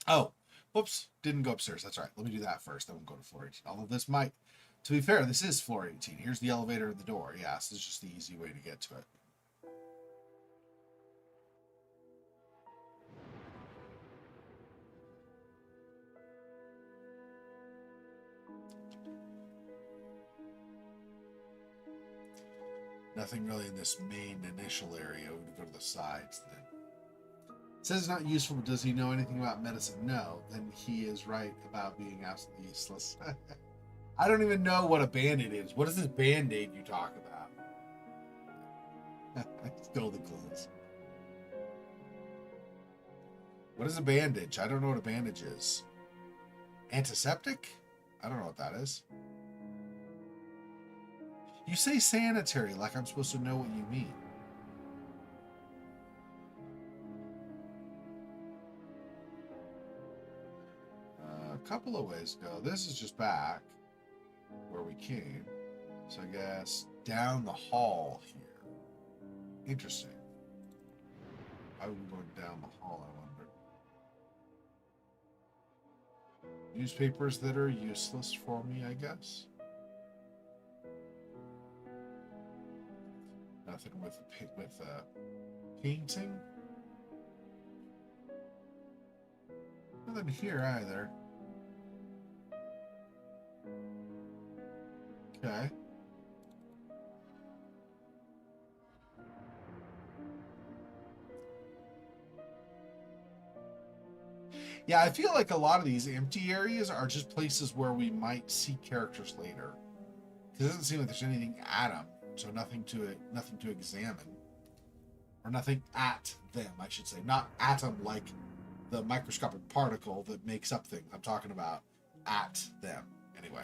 Oh, whoops, didn't go upstairs. That's right. Let me do that first, then we'll go to floor 18. Although this might, to be fair, this is floor 18. Here's the elevator and the door. Yeah, so this is just the easy way to get to it. Nothing really in this main initial area. We're going to go to the sides then. It says it's not useful, but does he know anything about medicine? No. Then he is right about being absolutely useless. I don't even know what a band-aid is. What is this band-aid you talk about? Still the clues. What is a bandage? I don't know what a bandage is. Antiseptic? I don't know what that is. You say sanitary, like I'm supposed to know what you mean. A couple of ways to go. This is just back where we came. So I guess down the hall here. Interesting. Why are we going down the hall, I wonder? Newspapers that are useless for me, I guess. Nothing with painting. Nothing here either. Okay. Yeah, I feel like a lot of these empty areas are just places where we might see characters later. It doesn't seem like there's anything at them. So nothing to examine, or nothing at them, I should say. Not atom like the microscopic particle that makes up things. I'm talking about at them. Anyway.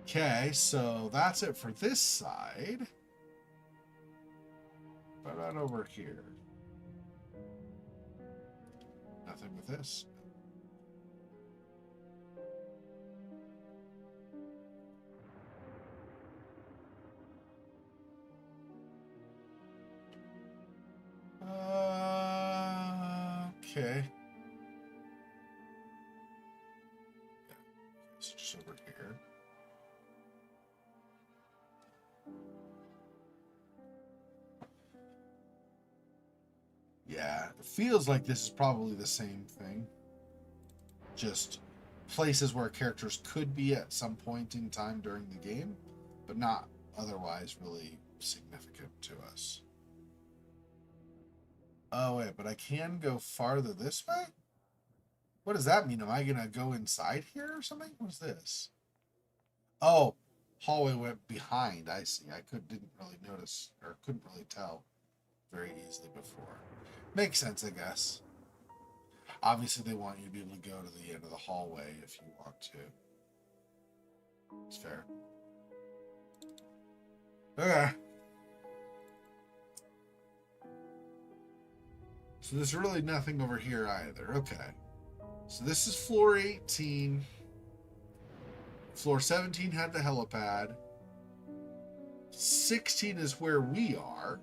Okay, so that's it for this side. What about over here? Nothing with this. Okay. It's just over here. Yeah, it feels like this is probably the same thing. Just places where characters could be at some point in time during the game, but not otherwise really significant to us. Oh, wait, but I can go farther this way? What does that mean? Am I going to go inside here or something? What's this? Oh, hallway went behind. I see. Didn't really notice or couldn't really tell very easily before. Makes sense, I guess. Obviously, they want you to be able to go to the end of the hallway if you want to. It's fair. Okay. So there's really nothing over here either. Okay. So this is floor 18. Floor 17 had the helipad. 16 is where we are.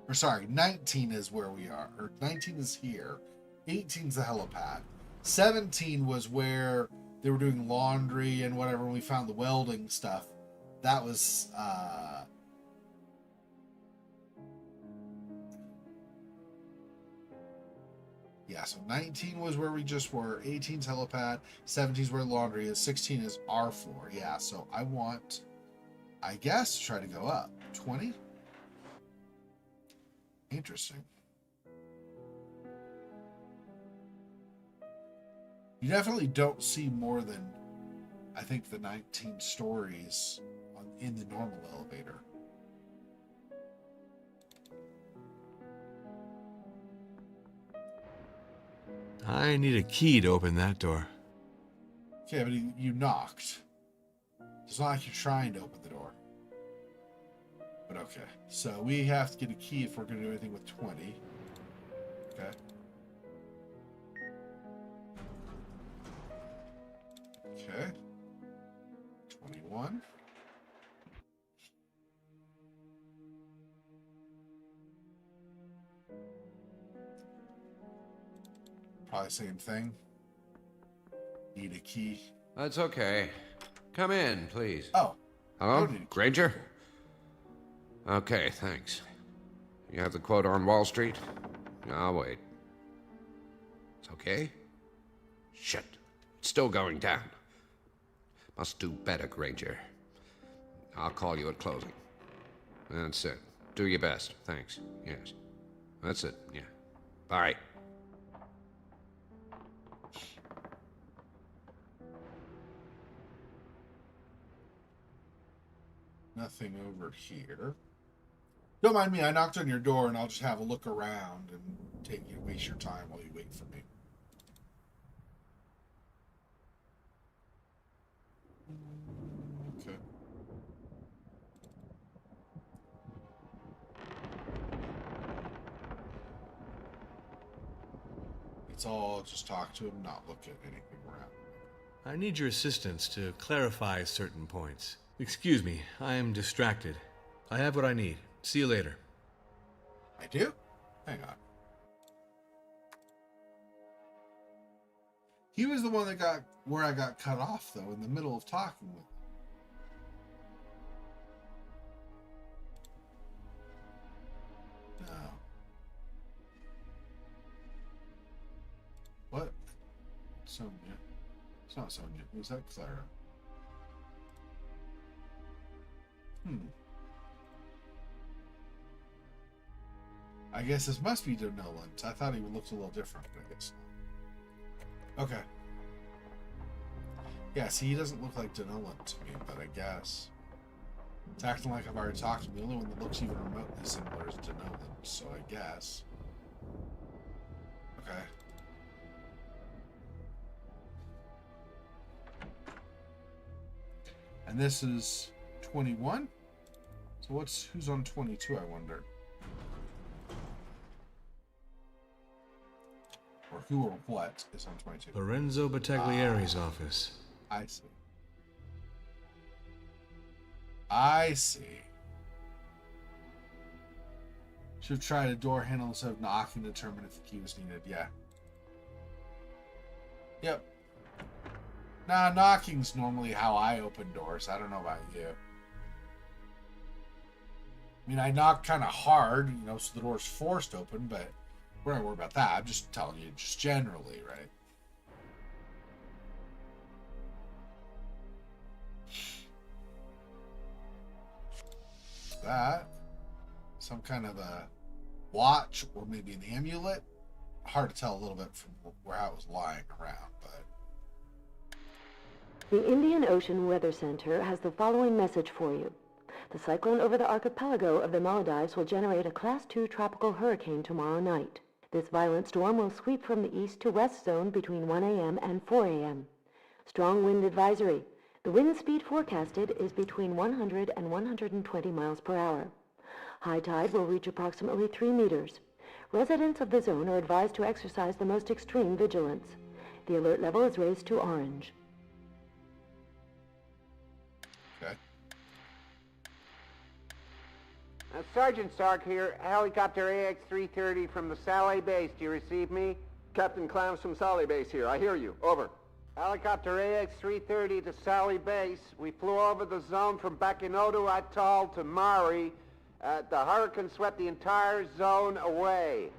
Or sorry, 19 is where we are. Or 19 is here. 18 is the helipad. 17 was where they were doing laundry and whatever, and we found the welding stuff. That was, yeah, so 19 was where we just were. 18's helipad. 17 is where laundry is. 16 is our floor. Yeah, so I want, I guess, to try to go up. 20? Interesting. You definitely don't see more than, I think, the 19 stories in the normal elevator. I need a key to open that door. Okay, but you knocked. It's not like you're trying to open the door. But okay. So we have to get a key if we're going to do anything with 20. Okay. Okay. 21. Probably same thing. Need a key. That's okay. Come in, please. Oh. Hello, Granger? Okay, thanks. You have the quote on Wall Street? I'll wait. It's okay? Shit. It's still going down. Must do better, Granger. I'll call you at closing. That's it. Do your best. Thanks. Yes. That's it. Yeah. Bye. Nothing over here. Don't mind me. I knocked on your door, and I'll just have a look around and waste your time while you wait for me. Okay. It's all just talk to him, not look at anything around. I need your assistance to clarify certain points. Excuse me, I am distracted. I have what I need. See you later. I do? Hang on. He was the one that got where I got cut off, though, in the middle of talking with him. No. What? Sonia. It's not Sonia. Who's that? Clara. I guess this must be Denolent. I thought he looked a little different, but I guess not. Okay. Yeah, see, he doesn't look like Denolent to me, but I guess. It's acting like I've already talked to him. The only one that looks even remotely similar is Denolent, so I guess. Okay. And this is 21? So who's on 22, I wonder? Or who or what is on 22? Lorenzo Battaglieri's office. I see. I see. Should have tried a door handle instead of knocking to determine if the key was needed. Yeah. Yep. Nah, knocking's normally how I open doors. I don't know about you. I mean, I knock kind of hard, so the door's forced open, but we're not worried about that. I'm just telling you, just generally, right? That. some kind of a watch or maybe an amulet. Hard to tell a little bit from where I was lying around, but The Indian Ocean Weather Center has the following message for you. The cyclone over the archipelago of the Maldives will generate a Class 2 tropical hurricane tomorrow night. This violent storm will sweep from the east to west zone between 1 a.m. and 4 a.m. Strong wind advisory. The wind speed forecasted is between 100 and 120 miles per hour. High tide will reach approximately 3 meters. Residents of the zone are advised to exercise the most extreme vigilance. The alert level is raised to orange. okay. Sergeant Stark here, helicopter AX-330 from the Saleh base. Do you receive me? Captain Clams from Saleh base here. I hear you. Over. Helicopter AX-330 to Saleh base. We flew over the zone from Bakinodu Atoll to Mari. The hurricane swept the entire zone away.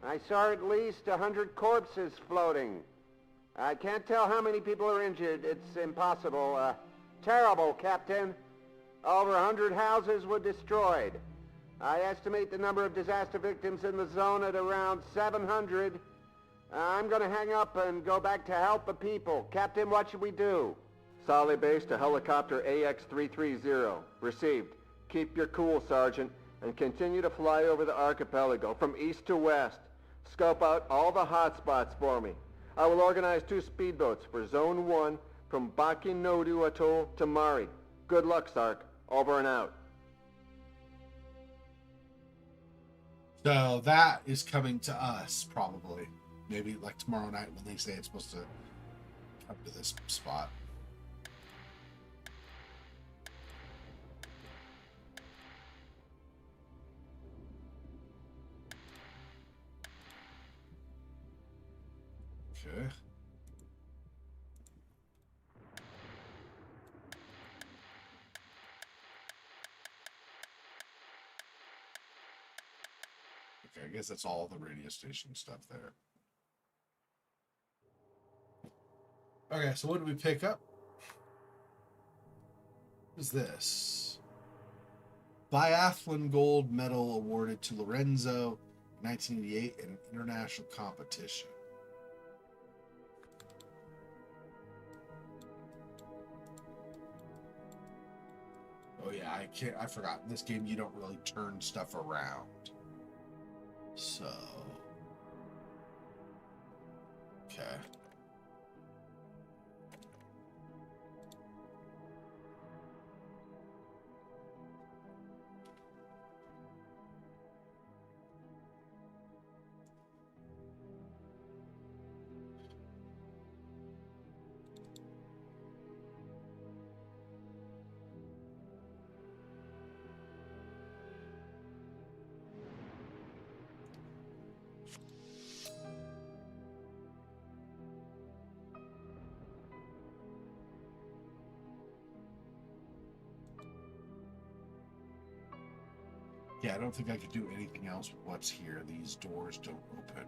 I saw at least 100 corpses floating. I can't tell how many people are injured. It's impossible. Terrible, Captain. Over 100 houses were destroyed. I estimate the number of disaster victims in the zone at around 700. I'm gonna hang up and go back to help the people. Captain, what should we do? Saleh base to helicopter AX-330. Received. Keep your cool, Sergeant, and continue to fly over the archipelago from east to west. Scope out all the hot spots for me. I will organize 2 speedboats for Zone 1 from Bakinodu Atoll to Mari. Good luck, Sark. Over and out. So that is coming to us probably. Maybe like tomorrow night when they say it's supposed to come to this spot. Okay. Okay, I guess that's all the radio station stuff there. Okay, so what did we pick up? What is this? Biathlon gold medal awarded to Lorenzo in 1988 in an international competition. Oh yeah, I forgot. In this game you don't really turn stuff around. So okay. Yeah, I don't think I could do anything else with what's here. These doors don't open.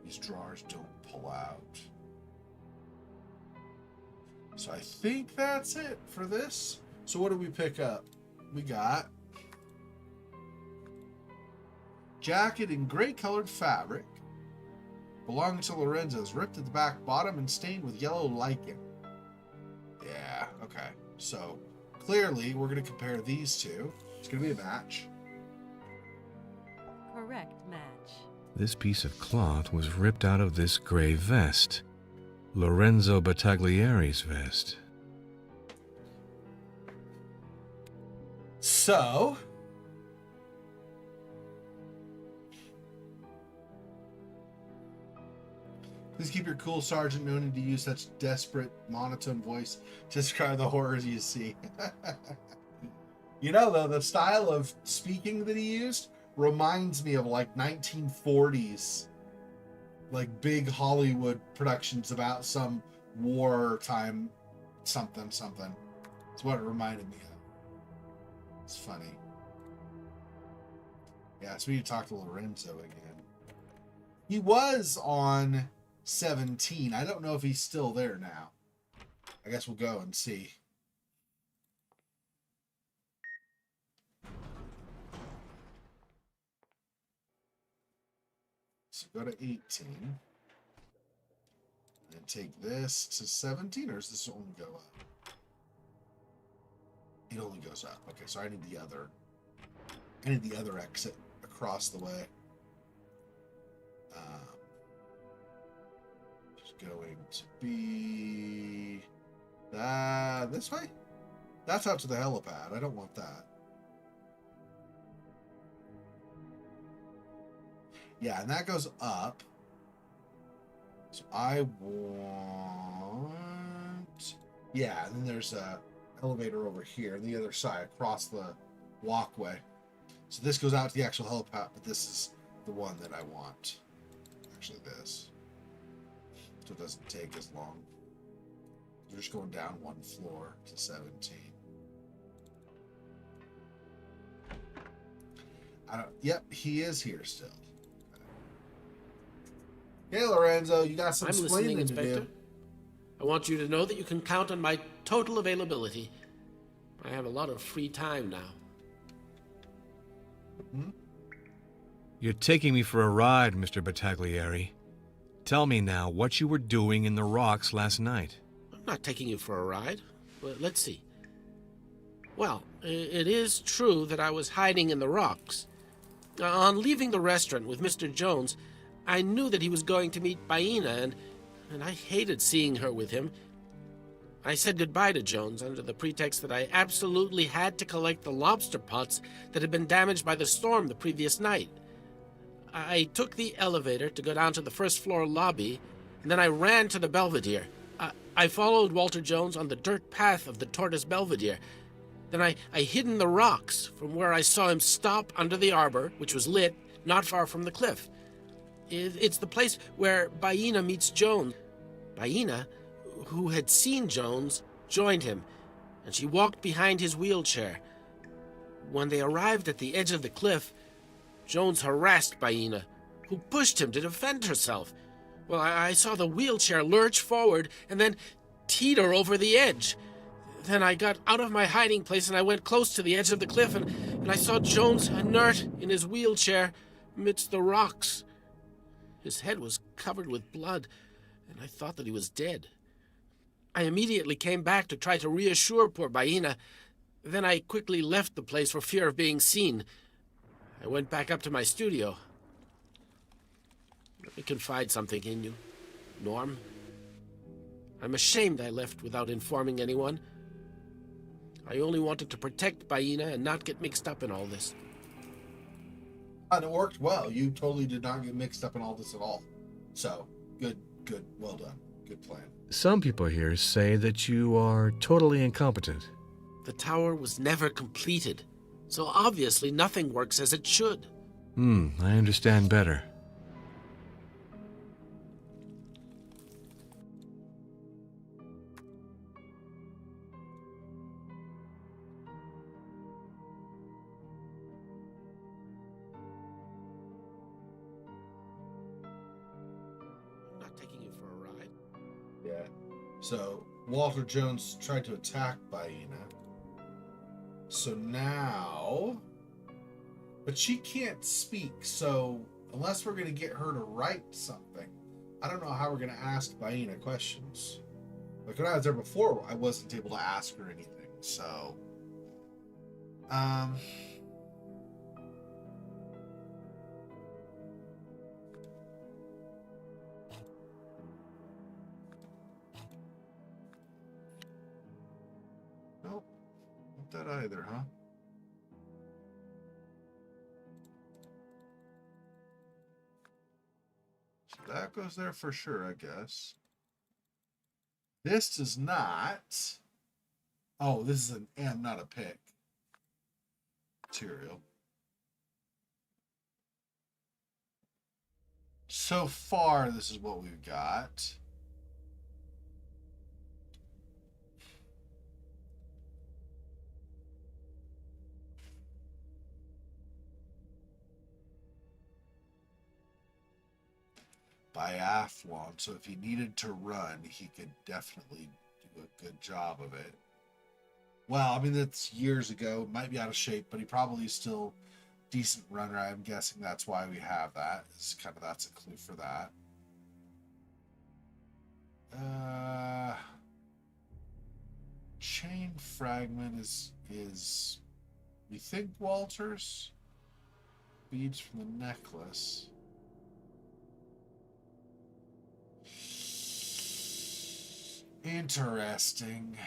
These drawers don't pull out. So I think that's it for this. So what did we pick up? We got jacket in gray colored fabric belonging to Lorenzo's, ripped at the back bottom and stained with yellow lichen. Yeah, okay. So clearly we're going to compare these two. It's going to be a match. Correct match. This piece of cloth was ripped out of this gray vest. Lorenzo Battaglieri's vest. So please keep your cool, Sergeant. No need to use such desperate, monotone voice to describe the horrors you see. You know, though, the style of speaking that he used reminds me of like 1940s, like big Hollywood productions about some wartime something. It's what it reminded me of. It's funny. Yeah, so we need to talk to Lorenzo again. He was on 17. I don't know if he's still there now. I guess we'll go and see. So go to 18. And take this to 17, or does this only go up? It only goes up. Okay, so I need the other. I need the other exit across the way. It's going to be this way. That's out to the helipad. I don't want that. Yeah, and that goes up. So I want... Yeah, and then there's a elevator over here on the other side, across the walkway. So this goes out to the actual helipad, but this is the one that I want. Actually, this. So it doesn't take as long. You're just going down one floor to 17. Yep, he is here still. Hey, Lorenzo, you got some I'm explaining listening, to Inspector. do. I want you to know that you can count on my total availability. I have a lot of free time now. You're taking me for a ride, Mr. Battaglieri. Tell me now what you were doing in the rocks last night. I'm not taking you for a ride. But let's see. Well, it is true that I was hiding in the rocks. On leaving the restaurant with Mr. Jones, I knew that he was going to meet Baina, and I hated seeing her with him. I said goodbye to Jones under the pretext that I absolutely had to collect the lobster pots that had been damaged by the storm the previous night. I took the elevator to go down to the first floor lobby, and then I ran to the Belvedere. I followed Walter Jones on the dirt path of the Tortoise Belvedere. Then I hid in the rocks from where I saw him stop under the arbor, which was lit not far from the cliff. It's the place where Baina meets Jones. Baina, who had seen Jones, joined him, and she walked behind his wheelchair. When they arrived at the edge of the cliff, Jones harassed Baina, who pushed him to defend herself. Well, I saw the wheelchair lurch forward and then teeter over the edge. Then I got out of my hiding place and I went close to the edge of the cliff, and I saw Jones inert in his wheelchair amidst the rocks. His head was covered with blood, and I thought that he was dead. I immediately came back to try to reassure poor Baina. Then I quickly left the place for fear of being seen. I went back up to my studio. Let me confide something in you, Norm. I'm ashamed I left without informing anyone. I only wanted to protect Baina and not get mixed up in all this. And it worked well. You totally did not get mixed up in all this at all. So, good, well done. Good plan. Some people here say that you are totally incompetent. The tower was never completed, so obviously nothing works as it should. I understand better. Yeah. So Walter Jones tried to attack Baina. So now, but she can't speak. So unless we're gonna get her to write something, I don't know how we're gonna ask Baina questions. Like when I was there before, I wasn't able to ask her anything. So, nope, not that either, huh? So that goes there for sure, I guess. This does not. Oh, this is an M, not a pick. Material. So far, this is what we've got. Biathlon, so if he needed to run, he could definitely do a good job of it. Well, I mean, that's years ago. Might be out of shape, but he probably still decent runner. I'm guessing that's why we have that. That's a clue for that. Chain fragment is we think Walters. Beads from the necklace. Interesting.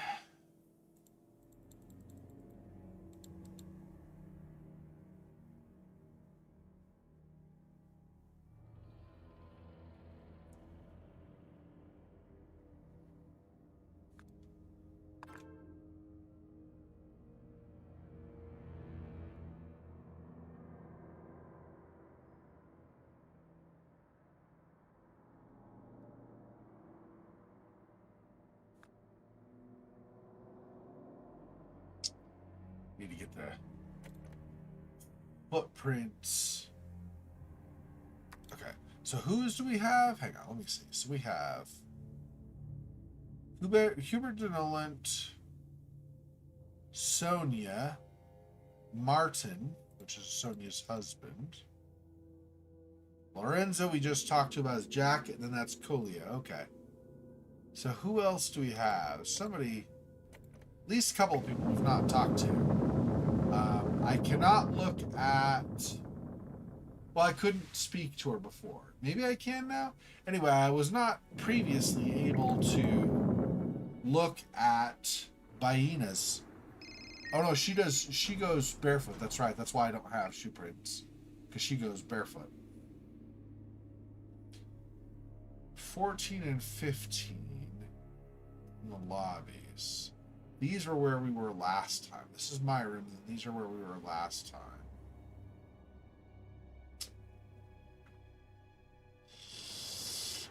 Need to get the footprints. Okay, so whose do we have? Hang on, let me see. So we have Hubert Denolent, Sonia, Martin, which is Sonia's husband. Lorenzo, we just talked to about his jacket, and then that's Colia. Okay. So who else do we have? Somebody, at least a couple of people we've not talked to. I cannot look at... Well, I couldn't speak to her before. Maybe I can now? Anyway, I was not previously able to look at Baina's. Oh, no, she does. She goes barefoot. That's right. That's why I don't have shoe prints. Because she goes barefoot. 14 and 15 in the lobbies. These are where we were last time. This is my room, and these are where we were last time.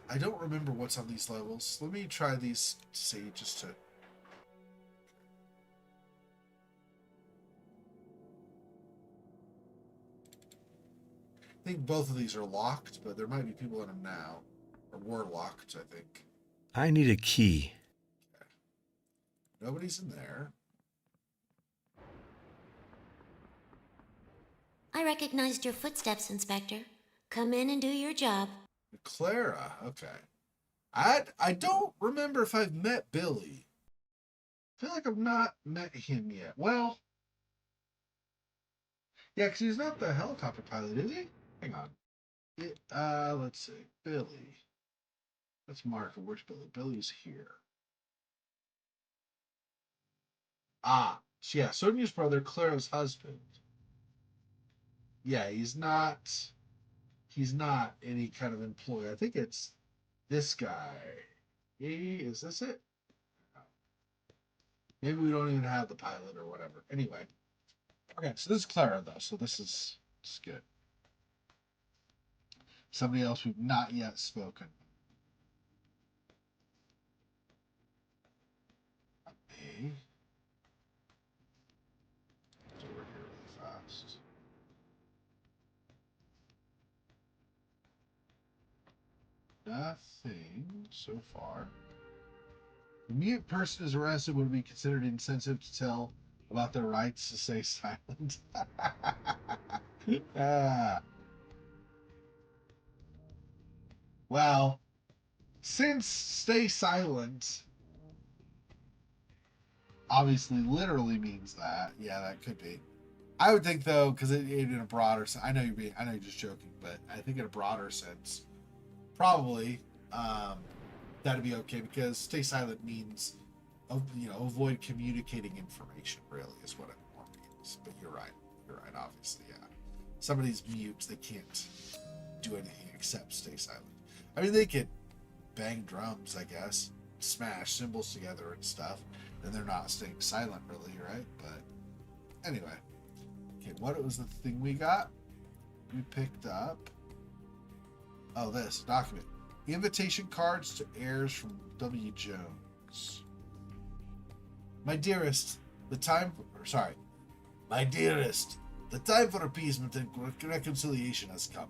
I don't remember what's on these levels. Let me try these to see, just to... I think both of these are locked, but there might be people in them now. Or were locked, I think. I need a key. Nobody's in there. I recognized your footsteps, Inspector. Come in and do your job. Clara, okay. I don't remember if I've met Billy. I feel like I've not met him yet. Well, yeah, because he's not the helicopter pilot, is he? Hang on. Let's see. Billy. Let's mark it. Where's Billy? Billy's here. Ah, yeah, Sonia's brother, Clara's husband. Yeah, he's not any kind of employee. I think it's this guy. Is this it? Maybe we don't even have the pilot or whatever. Anyway. Okay, so this is Clara, though, so this is good. Somebody else we've not yet spoken. Me. It's over here really fast. Nothing so far. The mute person is arrested would be considered insensitive to tell about their rights to stay silent. Well, since stay silent obviously literally means that, yeah, that could be. I would think though, because it in a broader sense, I know you're just joking, but I think in a broader sense, probably that'd be okay, because stay silent means, avoid communicating information. Really, is what it more means. But you're right. Obviously, yeah. Somebody's mute; they can't do anything except stay silent. I mean, they could bang drums, I guess, smash cymbals together and stuff, and they're not staying silent, really, right? But anyway, okay. What was the thing we got? We picked up. Oh, this document. Invitation cards to heirs from W. Jones. My dearest, the time for appeasement and reconciliation has come.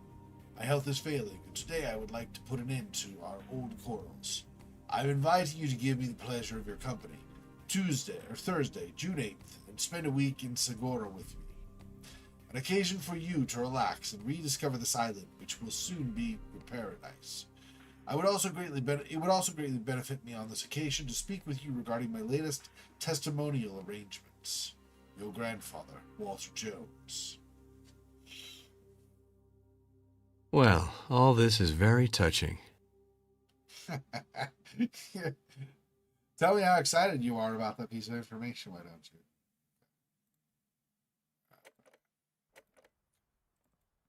My health is failing, and today I would like to put an end to our old quarrels. I'm inviting you to give me the pleasure of your company, Tuesday or Thursday, June 8th, and spend a week in Segura with me. An occasion for you to relax and rediscover this island, which will soon be your paradise. It would also greatly benefit me on this occasion to speak with you regarding my latest testimonial arrangements. Your grandfather, Walter Jones. Well, all this is very touching. Tell me how excited you are about that piece of information, why don't you?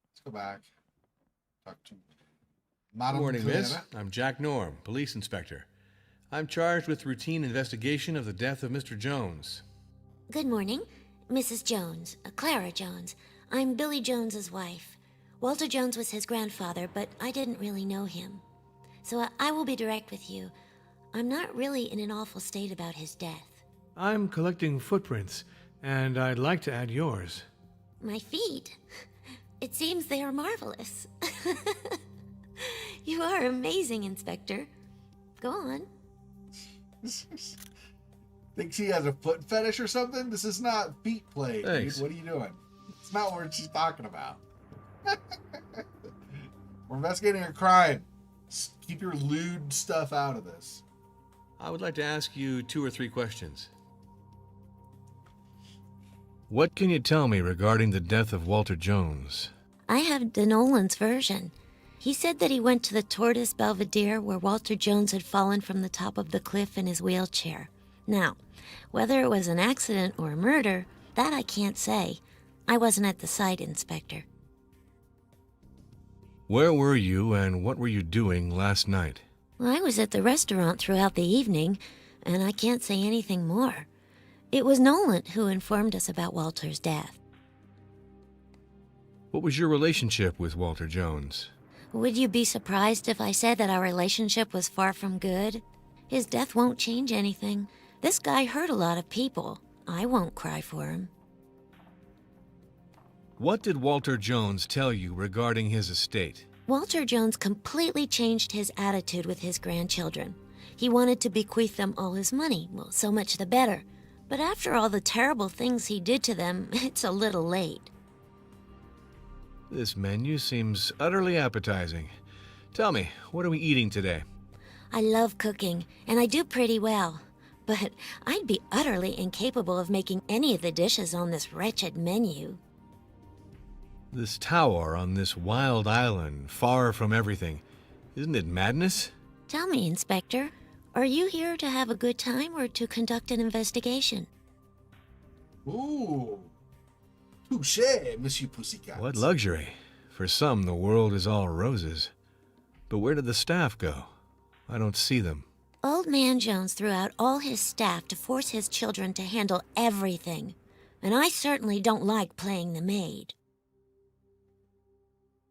Let's go back. Talk to Good Madame morning, miss. Clara. I'm Jack Norm, police inspector. I'm charged with routine investigation of the death of Mr. Jones. Good morning, Mrs. Jones, Clara Jones. I'm Billy Jones's wife. Walter Jones was his grandfather, but I didn't really know him. So I will be direct with you. I'm not really in an awful state about his death. I'm collecting footprints, and I'd like to add yours. My feet? It seems they are marvelous. You are amazing, Inspector. Go on. Think she has a foot fetish or something? This is not feet play, Thanks. dude. What are you doing? It's not what she's talking about. We're investigating a crime. Just keep your lewd stuff out of this. I would like to ask you 2 or 3 questions. What can you tell me regarding the death of Walter Jones? I have Nolan's version. He said that he went to the Tortoise Belvedere where Walter Jones had fallen from the top of the cliff in his wheelchair. Now, whether it was an accident or a murder, that I can't say. I wasn't at the site, Inspector. Where were you and what were you doing last night? Well, I was at the restaurant throughout the evening, and I can't say anything more. It was Nolan who informed us about Walter's death. What was your relationship with Walter Jones? Would you be surprised if I said that our relationship was far from good? His death won't change anything. This guy hurt a lot of people. I won't cry for him. What did Walter Jones tell you regarding his estate? Walter Jones completely changed his attitude with his grandchildren. He wanted to bequeath them all his money. Well, so much the better. But after all the terrible things he did to them, it's a little late. This menu seems utterly appetizing. Tell me, what are we eating today? I love cooking, and I do pretty well. But I'd be utterly incapable of making any of the dishes on this wretched menu. This tower on this wild island, far from everything. Isn't it madness? Tell me, Inspector, are you here to have a good time or to conduct an investigation? Ooh. Touche, Monsieur Pussycat. What luxury. For some, the world is all roses. But where did the staff go? I don't see them. Old Man Jones threw out all his staff to force his children to handle everything. And I certainly don't like playing the maid.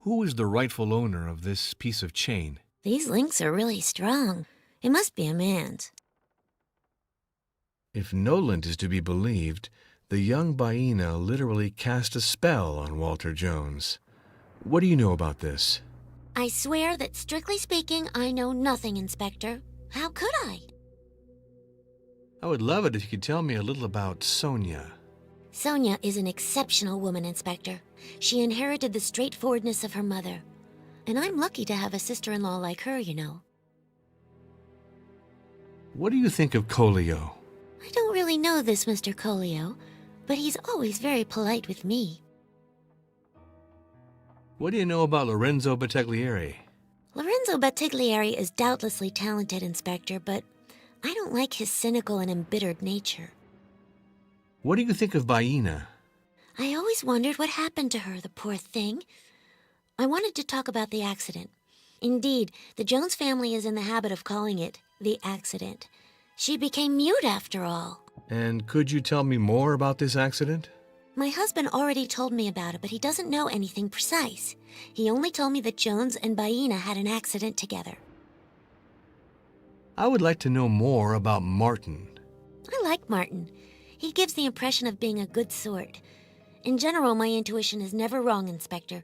Who is the rightful owner of this piece of chain? These links are really strong. It must be a man's. If Noland is to be believed, the young Baina literally cast a spell on Walter Jones. What do you know about this? I swear that, strictly speaking, I know nothing, Inspector. How could I? I would love it if you could tell me a little about Sonia. Sonia is an exceptional woman, Inspector. She inherited the straightforwardness of her mother. And I'm lucky to have a sister-in-law like her, you know. What do you think of Colio? I don't really know this Mr. Colio, but he's always very polite with me. What do you know about Lorenzo Battaglieri? Lorenzo Battaglieri is doubtlessly talented, Inspector, but I don't like his cynical and embittered nature. What do you think of Baina? I always wondered what happened to her, the poor thing. I wanted to talk about the accident. Indeed, the Jones family is in the habit of calling it the accident. She became mute after all. And could you tell me more about this accident? My husband already told me about it, but he doesn't know anything precise. He only told me that Jones and Baina had an accident together. I would like to know more about Martin. I like Martin. He gives the impression of being a good sort. In general, my intuition is never wrong, Inspector.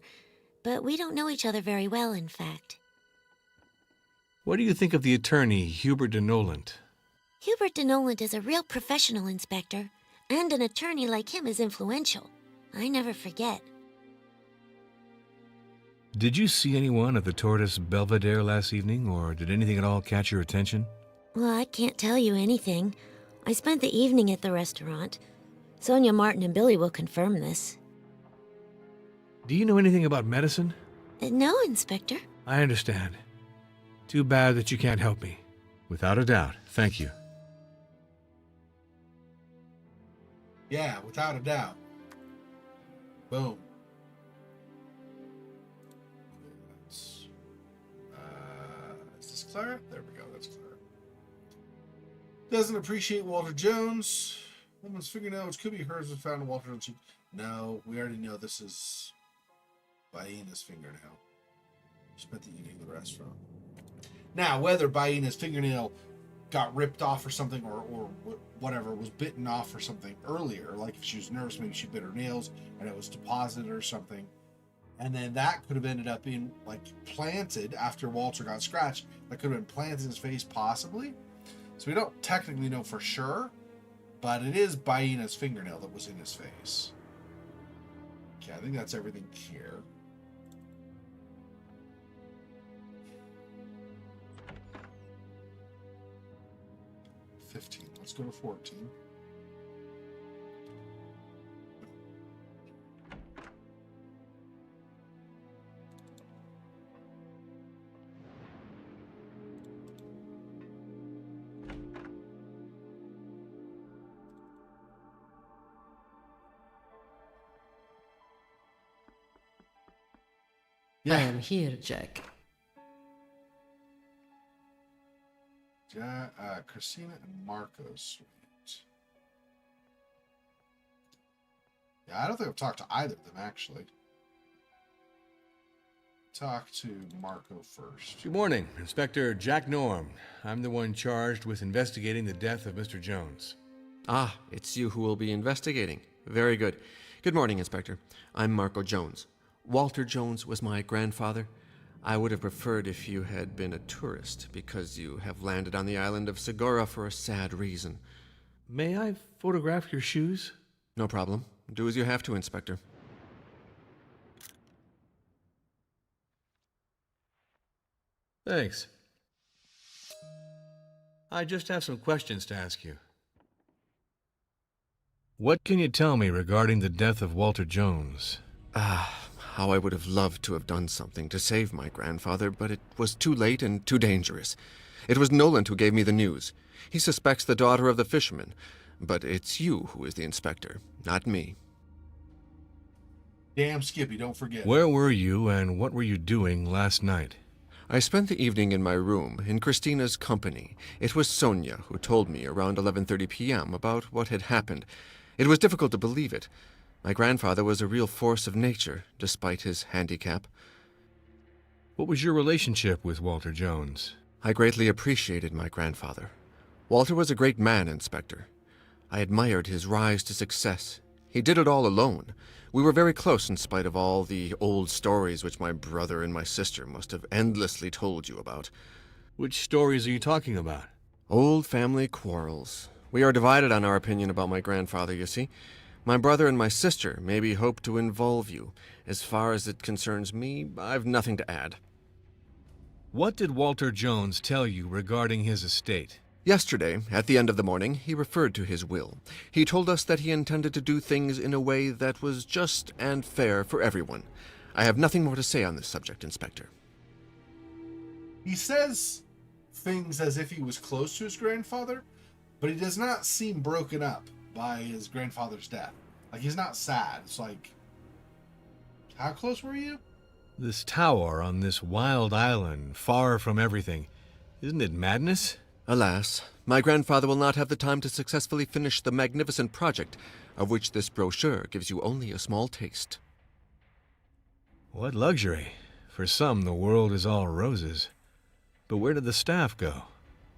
But we don't know each other very well, in fact. What do you think of the attorney, Hubert de Nolant? Hubert de Nolant is a real professional, Inspector. And an attorney like him is influential. I never forget. Did you see anyone at the Tortoise Belvedere last evening, or did anything at all catch your attention? Well, I can't tell you anything. I spent the evening at the restaurant. Sonia, Martin, and Billy will confirm this. Do you know anything about medicine? No, Inspector. I understand. Too bad that you can't help me. Without a doubt. Thank you. Yeah, without a doubt. Boom. Is this Clara? There we go. That's Clara. Doesn't appreciate Walter Jones. Woman's fingernail, which could be hers, was found in Walter Jones. No, we already know this is Baina's fingernail. Spent the evening in the restaurant. Now, whether Baina's fingernail got ripped off or something, or whatever, was bitten off or something earlier, like if she was nervous, maybe she bit her nails and it was deposited or something, and then that could have ended up being like planted after Walter got scratched. That could have been planted in his face, possibly. So we don't technically know for sure, but it is Baina's fingernail that was in his face. Okay, I think that's everything here. Let's go to 14. I am here, Jack. Christina and Marco's suite. Yeah, I don't think I've talked to either of them, actually. Talk to Marco first. Good morning, Inspector Jack Norm. I'm the one charged with investigating the death of Mr. Jones. Ah, it's you who will be investigating. Very good. Good morning, Inspector. I'm Marco Jones. Walter Jones was my grandfather. I would have preferred if you had been a tourist, because you have landed on the island of Segura for a sad reason. May I photograph your shoes? No problem. Do as you have to, Inspector. Thanks. I just have some questions to ask you. What can you tell me regarding the death of Walter Jones? How I would have loved to have done something to save my grandfather, but it was too late and too dangerous. It was Noland who gave me the news. He suspects the daughter of the fisherman, but it's you who is the inspector, not me. Damn, Skippy, don't forget. Where were you and what were you doing last night? I spent the evening in my room, in Christina's company. It was Sonia who told me around 11:30 p.m. about what had happened. It was difficult to believe it. My grandfather was a real force of nature, despite his handicap. What was your relationship with Walter Jones? I greatly appreciated my grandfather. Walter was a great man, Inspector. I admired his rise to success. He did it all alone. We were very close in spite of all the old stories which my brother and my sister must have endlessly told you about. Which stories are you talking about? Old family quarrels. We are divided on our opinion about my grandfather, you see. My brother and my sister maybe hope to involve you. As far as it concerns me, I've nothing to add. What did Walter Jones tell you regarding his estate? Yesterday, at the end of the morning, he referred to his will. He told us that he intended to do things in a way that was just and fair for everyone. I have nothing more to say on this subject, Inspector. He says things as if he was close to his grandfather, but he does not seem broken up by his grandfather's death. Like, he's not sad. It's like, how close were you? This tower on this wild island, far from everything. Isn't it madness? Alas, my grandfather will not have the time to successfully finish the magnificent project, of which this brochure gives you only a small taste. What luxury. For some, the world is all roses. But where did the staff go?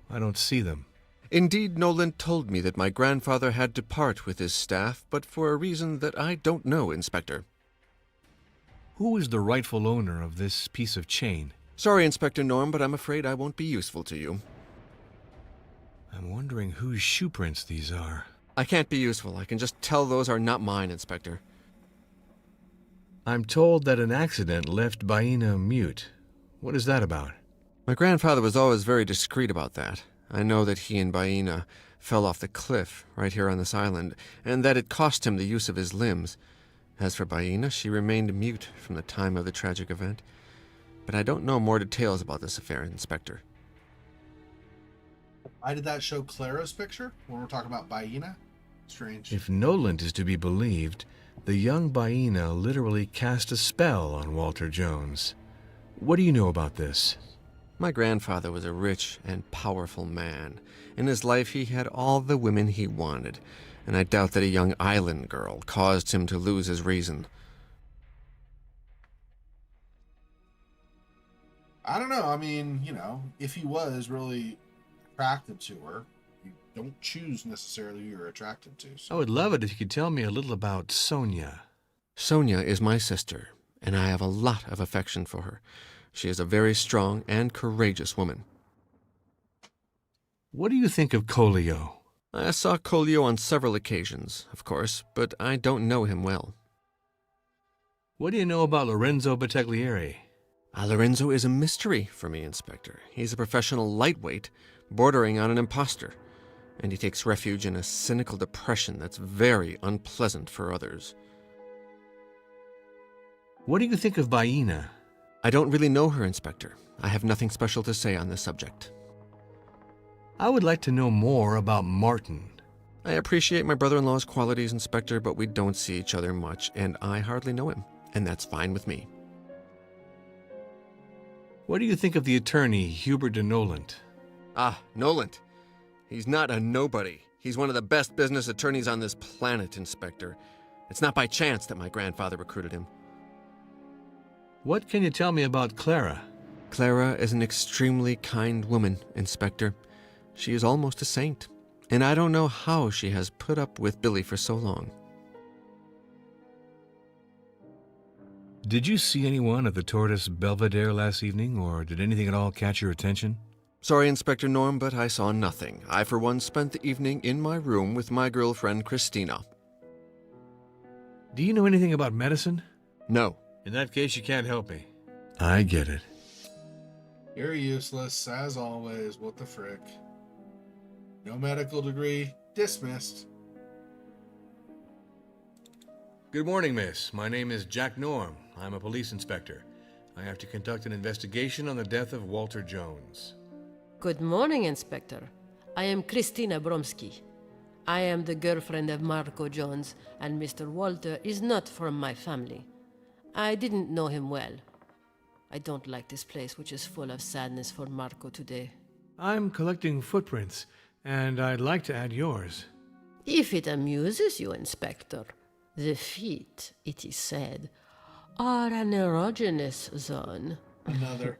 I don't see them. Indeed, Noland told me that my grandfather had to part with his staff, but for a reason that I don't know, Inspector. Who is the rightful owner of this piece of chain? Sorry, Inspector Norm, but I'm afraid I won't be useful to you. I'm wondering whose shoe prints these are. I can't be useful. I can just tell those are not mine, Inspector. I'm told that an accident left Baina mute. What is that about? My grandfather was always very discreet about that. I know that he and Baina fell off the cliff right here on this island, and that it cost him the use of his limbs. As for Baina, she remained mute from the time of the tragic event. But I don't know more details about this affair, Inspector. Why did that show Clara's picture when we're talking about Baina? Strange. If Noland is to be believed, the young Baina literally cast a spell on Walter Jones. What do you know about this? My grandfather was a rich and powerful man. In his life, he had all the women he wanted, and I doubt that a young island girl caused him to lose his reason. I don't know. I mean, if he was really attracted to her, you don't choose necessarily who you're attracted to. So. I would love it if you could tell me a little about Sonia. Sonia is my sister, and I have a lot of affection for her. She is a very strong and courageous woman. What do you think of Colio? I saw Colio on several occasions, of course, but I don't know him well. What do you know about Lorenzo Battaglieri? Lorenzo is a mystery for me, Inspector. He's a professional lightweight, bordering on an imposter, and he takes refuge in a cynical depression that's very unpleasant for others. What do you think of Baina? I don't really know her, Inspector. I have nothing special to say on this subject. I would like to know more about Martin. I appreciate my brother-in-law's qualities, Inspector, but we don't see each other much, and I hardly know him, and that's fine with me. What do you think of the attorney, Hubert de Noland? Noland. He's not a nobody. He's one of the best business attorneys on this planet, Inspector. It's not by chance that my grandfather recruited him. What can you tell me about Clara? Clara is an extremely kind woman, Inspector. She is almost a saint, and I don't know how she has put up with Billy for so long. Did you see anyone at the Tortoise Belvedere last evening, or did anything at all catch your attention? Sorry, Inspector Norm, but I saw nothing. I, for one, spent the evening in my room with my girlfriend, Christina. Do you know anything about medicine? No. In that case, you can't help me. I get it. You're useless, as always. What the frick? No medical degree. Dismissed. Good morning, miss. My name is Jack Norm. I'm a police inspector. I have to conduct an investigation on the death of Walter Jones. Good morning, Inspector. I am Christina Bromsky. I am the girlfriend of Marco Jones, and Mr. Walter is not from my family. I didn't know him well. I don't like this place, which is full of sadness for Marco today. I'm collecting footprints, and I'd like to add yours. If it amuses you, Inspector, the feet, it is said, are an erogenous zone. Another.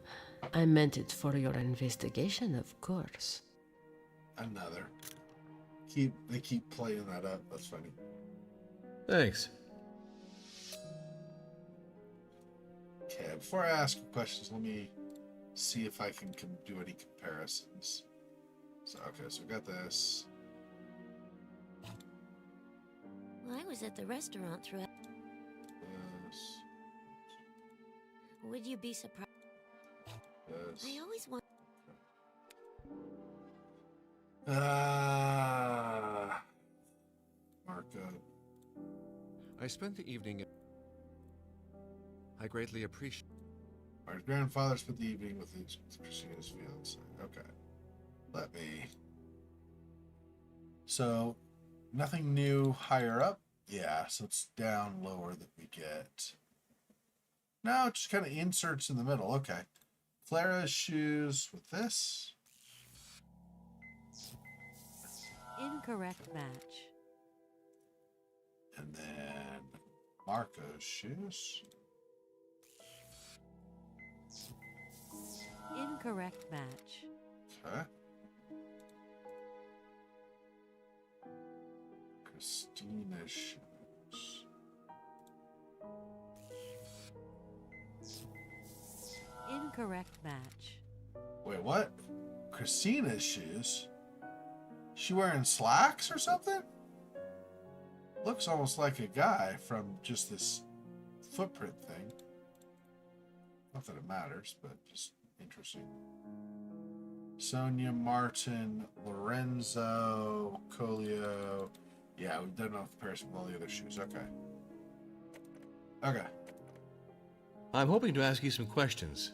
I meant it for your investigation, of course. Another. They keep playing that up. That's funny. Thanks. Okay, before I ask you questions, let me see if I can do any comparisons. So we got this. Well, I was at the restaurant throughout. This. Would you be surprised? This. I always want. Marco. I spent the evening. I greatly appreciate. My grandfather spent the evening with Christina's fiance. Okay. Let me. So, nothing new higher up? Yeah, so it's down lower that we get. No, it just kind of inserts in the middle. Okay. Clara's shoes with this. Incorrect match. And then Marco's shoes. Incorrect match. Okay. Christina's shoes. Incorrect match. Wait, what? Christina's shoes? She wearing slacks or something? Looks almost like a guy from just this footprint thing. Not that it matters, but just interesting. Sonia, Martin, Lorenzo, Colio. Yeah, we've done enough comparison with all the other shoes. Okay. Okay. I'm hoping to ask you some questions.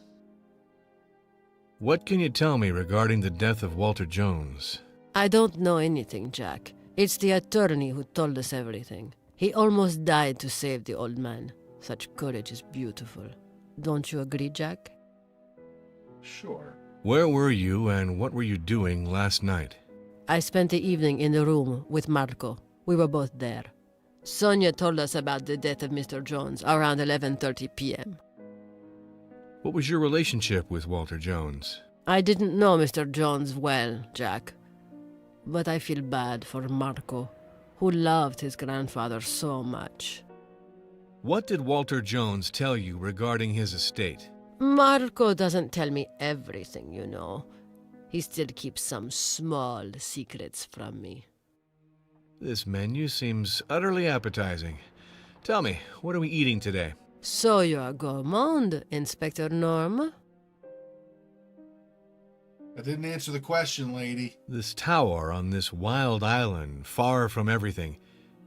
What can you tell me regarding the death of Walter Jones? I don't know anything, Jack. It's the attorney who told us everything. He almost died to save the old man. Such courage is beautiful. Don't you agree, Jack? Sure. Where were you and what were you doing last night? I spent the evening in the room with Marco. We were both there. Sonia told us about the death of Mr. Jones around 11:30 p.m. What was your relationship with Walter Jones? I didn't know Mr. Jones well, Jack. But I feel bad for Marco, who loved his grandfather so much. What did Walter Jones tell you regarding his estate? Marco doesn't tell me everything, you know. He still keeps some small secrets from me. This menu seems utterly appetizing. Tell me, what are we eating today? So you're a gourmand, Inspector Norm? I didn't answer the question, lady. This tower on this wild island, far from everything.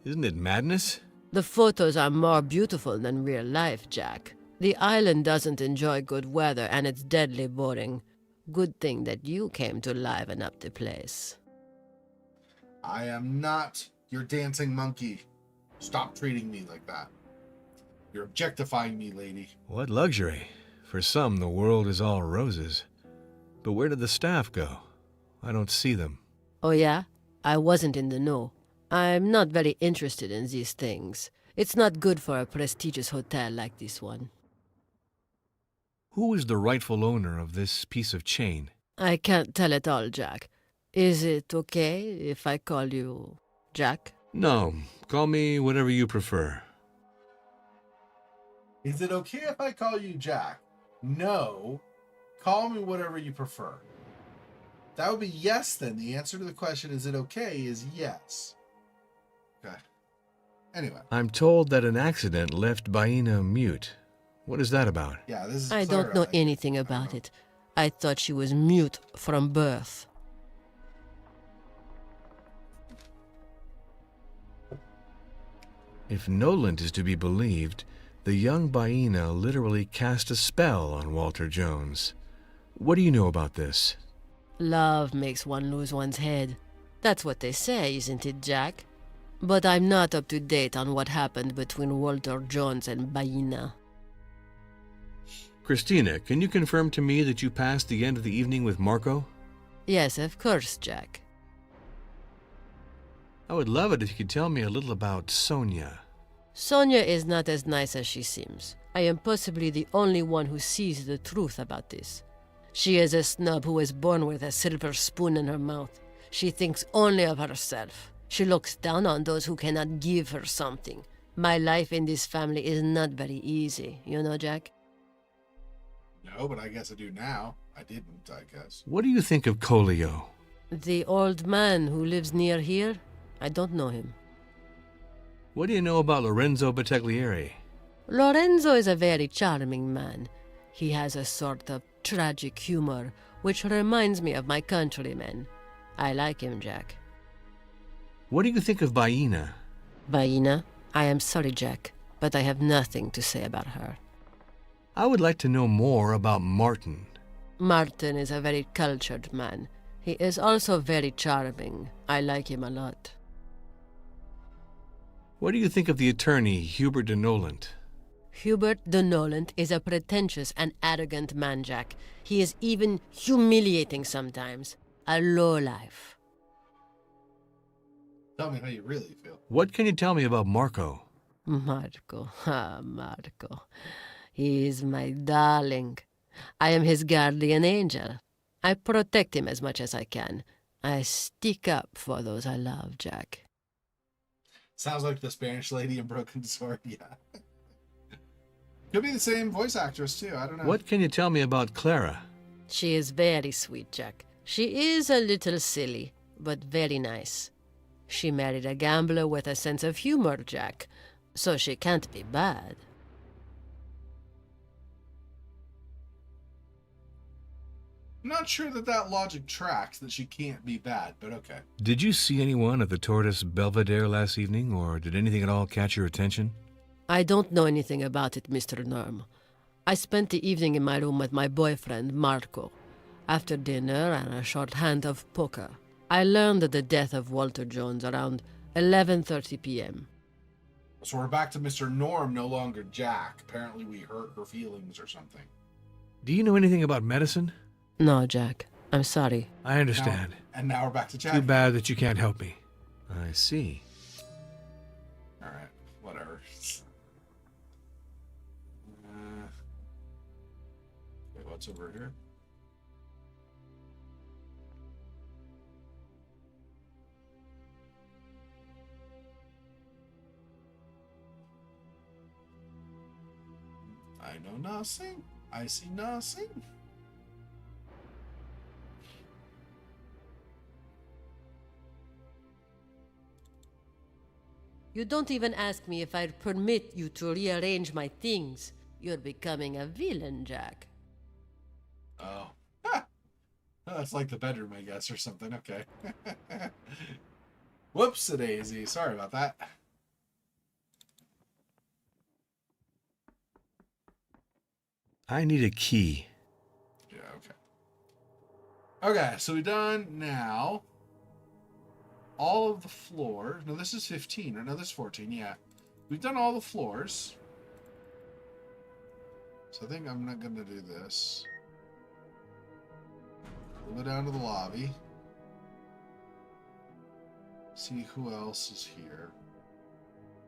Isn't it madness? The photos are more beautiful than real life, Jack. The island doesn't enjoy good weather and it's deadly boring. Good thing that you came to liven up the place. I am not your dancing monkey. Stop treating me like that. You're objectifying me, lady. What luxury. For some, the world is all roses. But where did the staff go? I don't see them. Oh yeah? I wasn't in the know. I'm not very interested in these things. It's not good for a prestigious hotel like this one. Who is the rightful owner of this piece of chain? I can't tell it all, Jack. Is it okay if I call you Jack? No, call me whatever you prefer. Is it okay if I call you Jack? No. Call me whatever you prefer. That would be yes, then. The answer to the question, is it okay, is yes. Okay. Anyway. I'm told that an accident left Baina mute. What is that about? Yeah, this is I don't know anything about it. I thought she was mute from birth. If Noland is to be believed, the young Baina literally cast a spell on Walter Jones. What do you know about this? Love makes one lose one's head. That's what they say, isn't it, Jack? But I'm not up to date on what happened between Walter Jones and Baina. Christina, can you confirm to me that you passed the end of the evening with Marco? Yes, of course, Jack. I would love it if you could tell me a little about Sonia. Sonia is not as nice as she seems. I am possibly the only one who sees the truth about this. She is a snub who was born with a silver spoon in her mouth. She thinks only of herself. She looks down on those who cannot give her something. My life in this family is not very easy, you know, Jack? No, but I guess I do now. I didn't, I guess. What do you think of Colio? The old man who lives near here? I don't know him. What do you know about Lorenzo Battaglieri? Lorenzo is a very charming man. He has a sort of tragic humor, which reminds me of my countrymen. I like him, Jack. What do you think of Baina? Baina? I am sorry, Jack, but I have nothing to say about her. I would like to know more about Martin. Martin is a very cultured man. He is also very charming. I like him a lot. What do you think of the attorney, Hubert de Noland? Hubert de Noland is a pretentious and arrogant man, Jack. He is even humiliating sometimes. A lowlife. Tell me how you really feel. What can you tell me about Marco? Marco. Marco. He is my darling. I am his guardian angel. I protect him as much as I can. I stick up for those I love, Jack. Sounds like the Spanish lady in Broken Sword, yeah. Could be the same voice actress, too. I don't know. What can you tell me about Clara? She is very sweet, Jack. She is a little silly, but very nice. She married a gambler with a sense of humor, Jack, so she can't be bad. I'm not sure that logic tracks, that she can't be bad, but okay. Did you see anyone at the Tortoise Belvedere last evening, or did anything at all catch your attention? I don't know anything about it, Mr. Norm. I spent the evening in my room with my boyfriend, Marco. After dinner and a short hand of poker, I learned of the death of Walter Jones around 11:30 p.m. So we're back to Mr. Norm, no longer Jack. Apparently we hurt her feelings or something. Do you know anything about medicine? No, Jack. I'm sorry. I understand. Now we're back to Jack. Too bad that you can't help me. I see. Alright, whatever. Wait, what's over here? I know nothing. I see nothing. You don't even ask me if I'd permit you to rearrange my things. You're becoming a villain, Jack. Oh. That's like the bedroom, I guess, or something. Okay. Whoops-a-daisy. Sorry about that. I need a key. Yeah, okay. Okay, so we've done now all of the floors. No, this is 15. Or no, this is 14. Yeah. We've done all the floors. So I think I'm not going to do this. We'll go down to the lobby. See who else is here.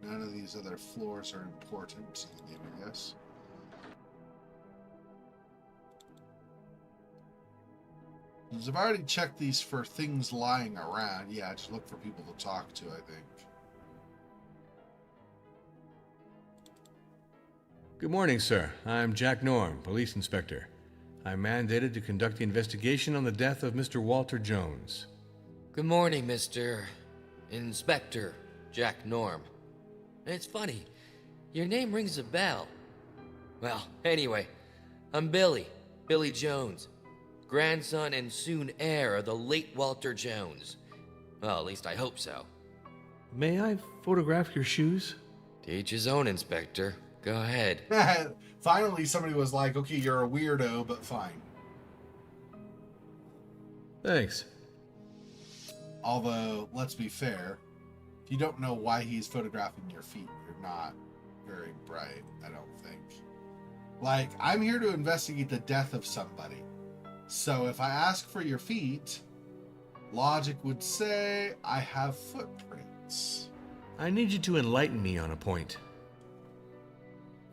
None of these other floors are important to the game, I guess. Because I've already checked these for things lying around. Yeah, just look for people to talk to, I think. Good morning, sir. I'm Jack Norm, police inspector. I'm mandated to conduct the investigation on the death of Mr. Walter Jones. Good morning, Mr. Inspector Jack Norm. It's funny, your name rings a bell. Well, anyway, I'm Billy Jones, grandson and soon heir of the late Walter Jones. Well, at least I hope so. May I photograph your shoes? To each his own, Inspector. Go ahead. Finally, somebody was like, okay, you're a weirdo, but fine. Thanks. Although, let's be fair, if you don't know why he's photographing your feet, you're not very bright, I don't think. Like, I'm here to investigate the death of somebody. So if I ask for your feet, logic would say I have footprints. I need you to enlighten me on a point.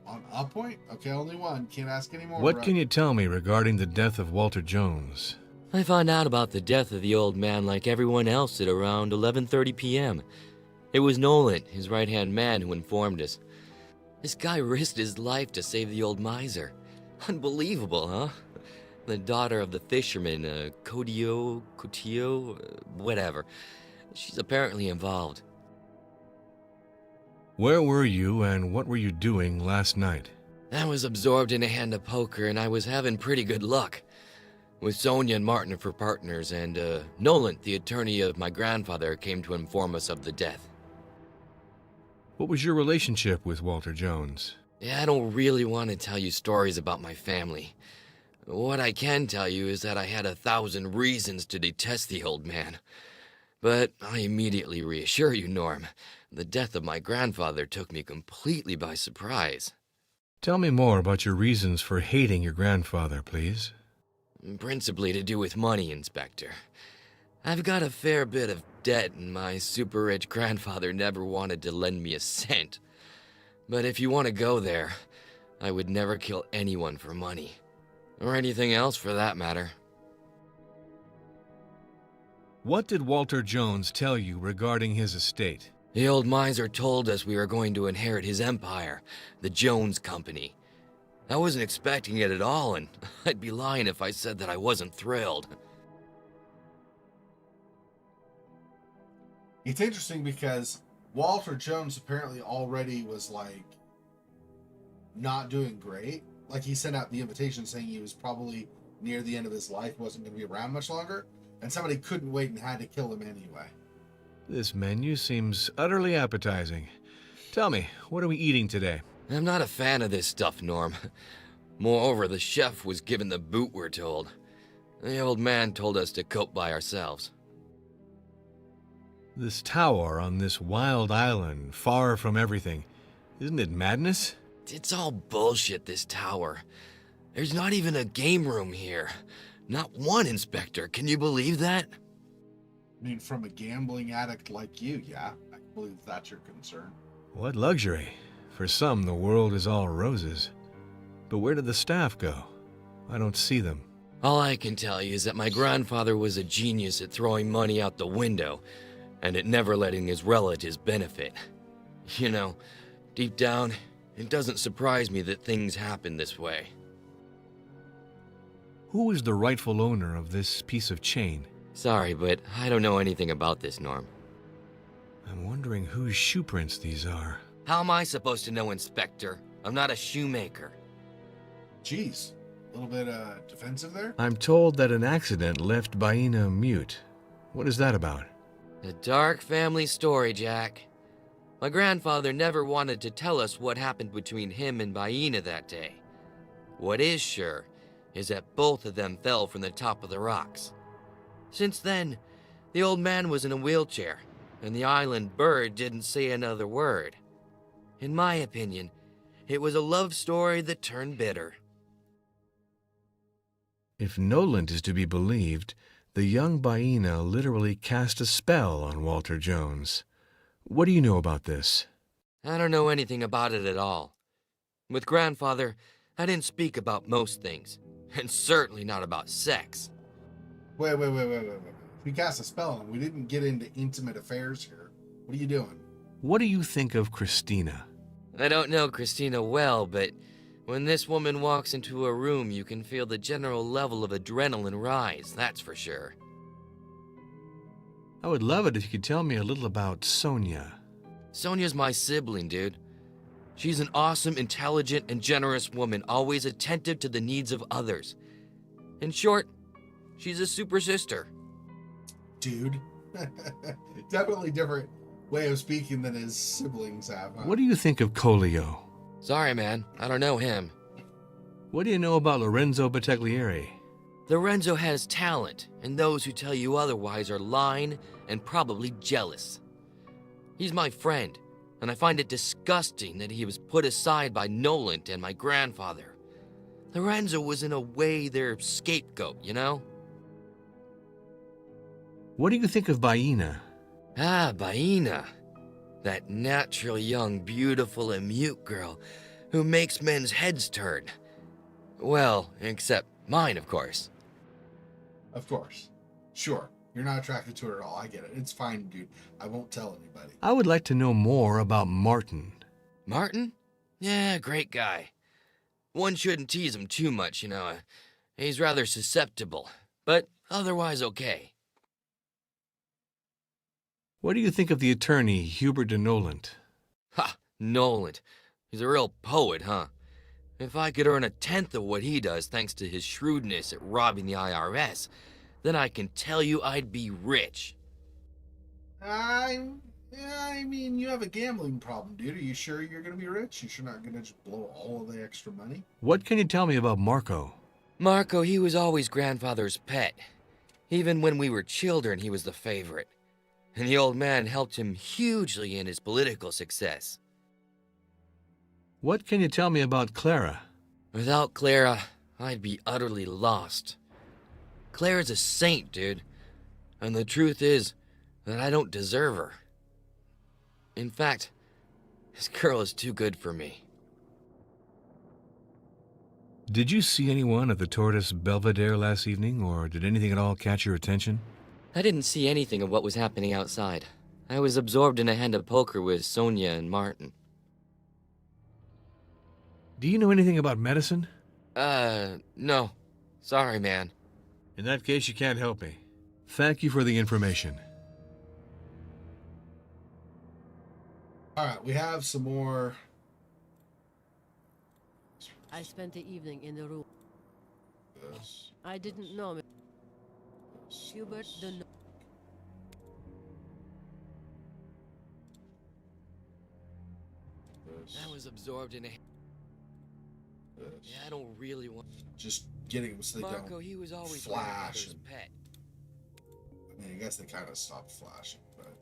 On a point? Okay, only one. Can't ask any more. What can you tell me regarding the death of Walter Jones? I found out about the death of the old man like everyone else at around 11:30 p.m. It was Nolan, his right-hand man, who informed us. This guy risked his life to save the old miser. Unbelievable, huh? The daughter of the fisherman, Cotillo, whatever. She's apparently involved. Where were you and what were you doing last night? I was absorbed in a hand of poker and I was having pretty good luck. With Sonia and Martin for partners, and Nolan, the attorney of my grandfather, came to inform us of the death. What was your relationship with Walter Jones? Yeah, I don't really want to tell you stories about my family. What I can tell you is that I had 1,000 reasons to detest the old man. But I immediately reassure you, Norm, the death of my grandfather took me completely by surprise. Tell me more about your reasons for hating your grandfather, please. Principally to do with money, Inspector. I've got a fair bit of debt, and my super-rich grandfather never wanted to lend me a cent. But if you want to go there, I would never kill anyone for money. Or anything else, for that matter. What did Walter Jones tell you regarding his estate? The old miser told us we were going to inherit his empire, the Jones Company. I wasn't expecting it at all, and I'd be lying if I said that I wasn't thrilled. It's interesting because Walter Jones apparently already was like not doing great. Like he sent out the invitation saying he was probably near the end of his life, wasn't going to be around much longer, and somebody couldn't wait and had to kill him anyway. This menu seems utterly appetizing. Tell me, what are we eating today? I'm not a fan of this stuff, Norm. Moreover, the chef was given the boot, we're told. The old man told us to cope by ourselves. This tower on this wild island, far from everything. Isn't it madness? It's all bullshit, this tower. There's not even a game room here. Not one, Inspector. Can you believe that? I mean, from a gambling addict like you, yeah, I believe that's your concern. What luxury. For some, the world is all roses. But where did the staff go? I don't see them. All I can tell you is that my grandfather was a genius at throwing money out the window, and at never letting his relatives benefit. You know, deep down, it doesn't surprise me that things happen this way. Who is the rightful owner of this piece of chain? Sorry, but I don't know anything about this, Norm. I'm wondering whose shoe prints these are. How am I supposed to know, Inspector? I'm not a shoemaker. Jeez, a little bit defensive there? I'm told that an accident left Baina mute. What is that about? A dark family story, Jack. My grandfather never wanted to tell us what happened between him and Baina that day. What is sure is that both of them fell from the top of the rocks. Since then, the old man was in a wheelchair, and the island bird didn't say another word. In my opinion, it was a love story that turned bitter. If Noland is to be believed, the young Baina literally cast a spell on Walter Jones. What do you know about this? I don't know anything about it at all. With grandfather, I didn't speak about most things, and certainly not about sex. Wait. We cast a spell on him. We didn't get into intimate affairs here. What are you doing? What do you think of Christina? I don't know Christina well, but when this woman walks into a room, you can feel the general level of adrenaline rise, that's for sure. I would love it if you could tell me a little about Sonia. Sonia's my sibling, dude. She's an awesome, intelligent, and generous woman, always attentive to the needs of others. In short, she's a super sister. Dude. Definitely different way of speaking than his siblings have. Huh? What do you think of Colio? Sorry, man. I don't know him. What do you know about Lorenzo Battaglieri? Lorenzo has talent, and those who tell you otherwise are lying and probably jealous. He's my friend, and I find it disgusting that he was put aside by Noland and my grandfather. Lorenzo was in a way their scapegoat, you know? What do you think of Baina? Ah, Baina. That natural, young, beautiful, and mute girl who makes men's heads turn. Well, except mine, of course. Of course. Sure. You're not attracted to her at all. I get it. It's fine, dude. I won't tell anybody. I would like to know more about Martin. Martin? Yeah, great guy. One shouldn't tease him too much, you know. He's rather susceptible, but otherwise okay. What do you think of the attorney, Hubert de Noland? Ha! Noland. He's a real poet, huh? If I could earn a tenth of what he does thanks to his shrewdness at robbing the IRS, then I can tell you I'd be rich. I mean, you have a gambling problem, dude. Are you sure you're going to be rich? You sure not going to just blow all of the extra money? What can you tell me about Marco? Marco, he was always grandfather's pet. Even when we were children, he was the favorite. And the old man helped him hugely in his political success. What can you tell me about Clara? Without Clara, I'd be utterly lost. Clara's a saint, dude. And the truth is that I don't deserve her. In fact, this girl is too good for me. Did you see anyone at the Tortoise Belvedere last evening, or did anything at all catch your attention? I didn't see anything of what was happening outside. I was absorbed in a hand of poker with Sonia and Martin. Do you know anything about medicine? No. Sorry, man. In that case, you can't help me. Thank you for the information. Alright, we have some more. I spent the evening in the room. This. I didn't know. Hubert the I was absorbed in a. Yeah, I don't really want. Just getting them so they Marco, don't he was always my flash. mother's pet. I mean, I guess they kind of stopped flashing, but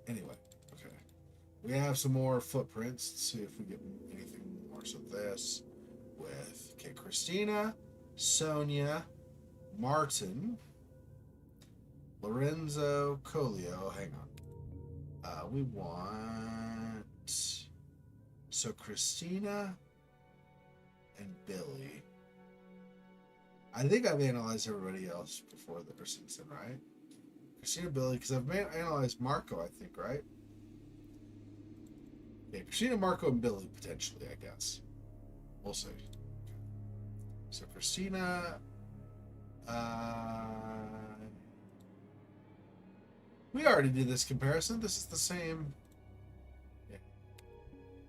anyway, okay. We have some more footprints. Let's see if we get anything more. So this with Christina, Sonia, Martin, Lorenzo, Colio. Hang on. We want so Christina and Billy. I think I've analyzed everybody else before or since then, right? Christina, Billy, because I've analyzed Marco, I think, right? Yeah, Christina, Marco, and Billy, potentially, I guess. We'll see. So Christina, we already did this comparison. This is the same. Yeah.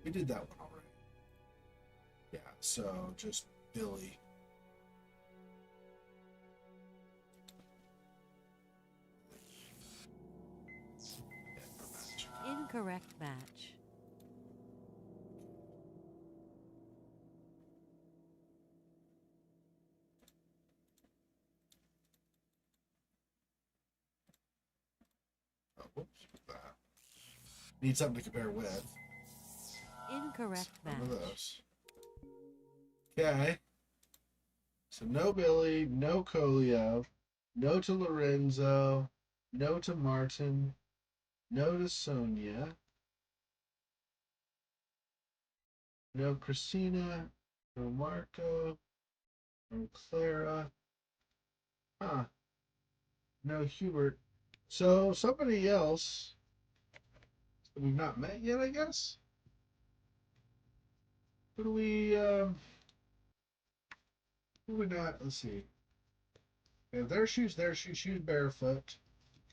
We did that one already. Yeah, so just Billy. Incorrect match. Oh, whoops, that. Need something to compare with. Incorrect match. One of those. Okay. So no Billy, no Colio, no to Lorenzo, no to Martin, no to Sonia, no Christina, no Marco, no Clara. Huh. No Hubert. So somebody else that we've not met yet, I guess? Who do we not? Let's see. We have their shoes, shoes barefoot.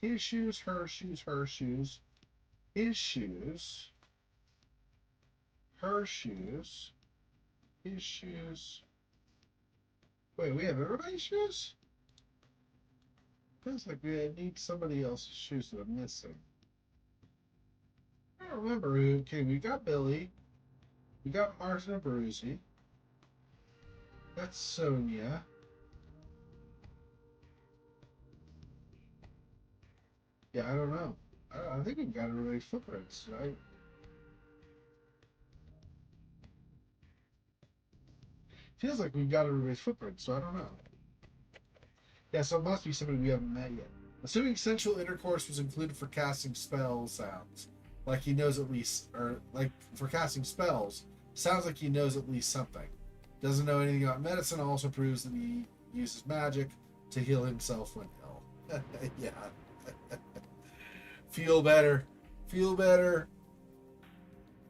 His shoes, her shoes, her shoes. His shoes. Her shoes. His shoes. Wait, we have everybody's shoes? Feels like we need somebody else's shoes that I'm missing. I don't remember who. Okay, we got Billy. We got Martin Abruzzi. That's Sonia. Yeah, I don't know. I think we've got everybody's footprints, right? Feels like we've got everybody's footprints, so I don't know. Yeah, so it must be somebody we haven't met yet. Assuming sensual intercourse was included for casting spell sounds, like he knows at least, or like for casting spells, sounds like he knows at least something. Doesn't know anything about medicine, also proves that he uses magic to heal himself when ill. Yeah. Feel better. Feel better.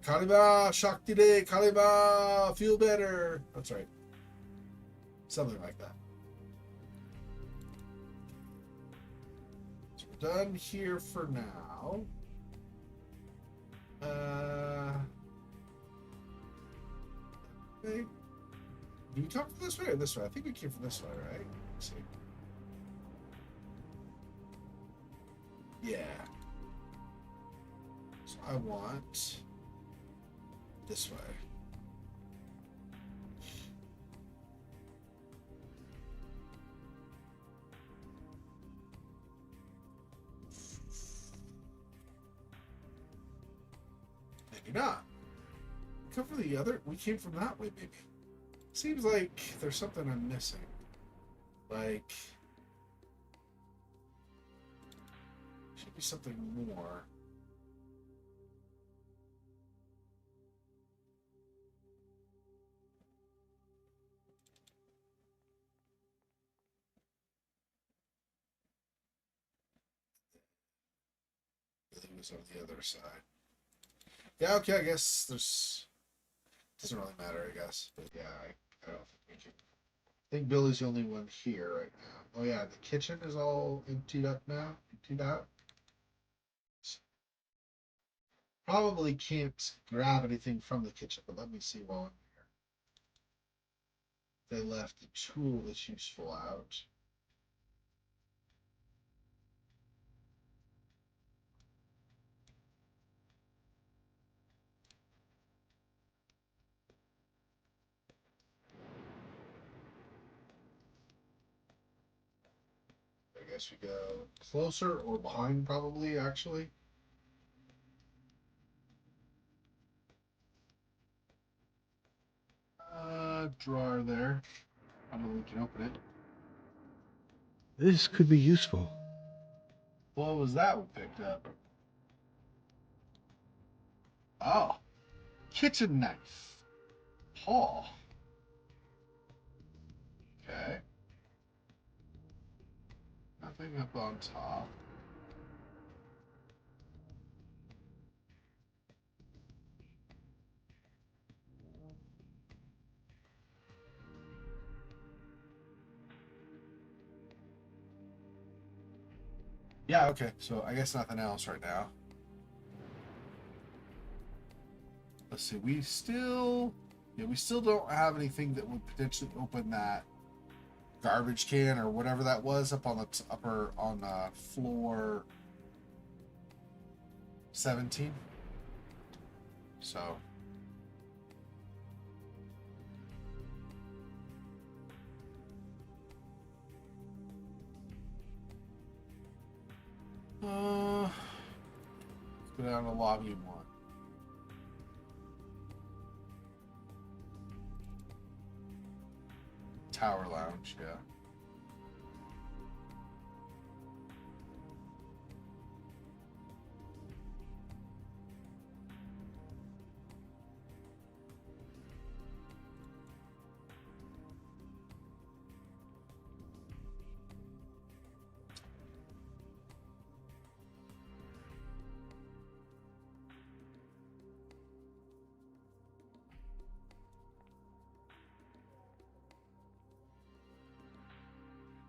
Kalima, Shakti De, Kalima, feel better. That's right. Something like that. So we're done here for now. Okay. Do we come from this way or this way? I think we came from this way, right? Let's see. Yeah. So I want this way. Maybe not. Come from the other. We came from that way, maybe. Seems like there's something I'm missing. Like, should be something more. It was on the other side. Yeah, okay, I guess there's... Doesn't really matter, I guess. But yeah, I don't think we can... I think Billy's the only one here right now. Oh yeah, the kitchen is all emptied up now. Emptied out. Probably can't grab anything from the kitchen, but let me see while I'm They left the tool that's useful out. I guess we go closer or behind, probably, actually. Drawer there. I don't know if we can open it. This could be useful. What was that we picked up? Oh, kitchen knife. Paw. Okay. Nothing up on top. Yeah, okay. So I guess nothing else right now. Let's see. We still don't have anything that would potentially open that garbage can or whatever that was up on the upper on floor 17. So let's go down to lobby 1. Tower lounge, yeah.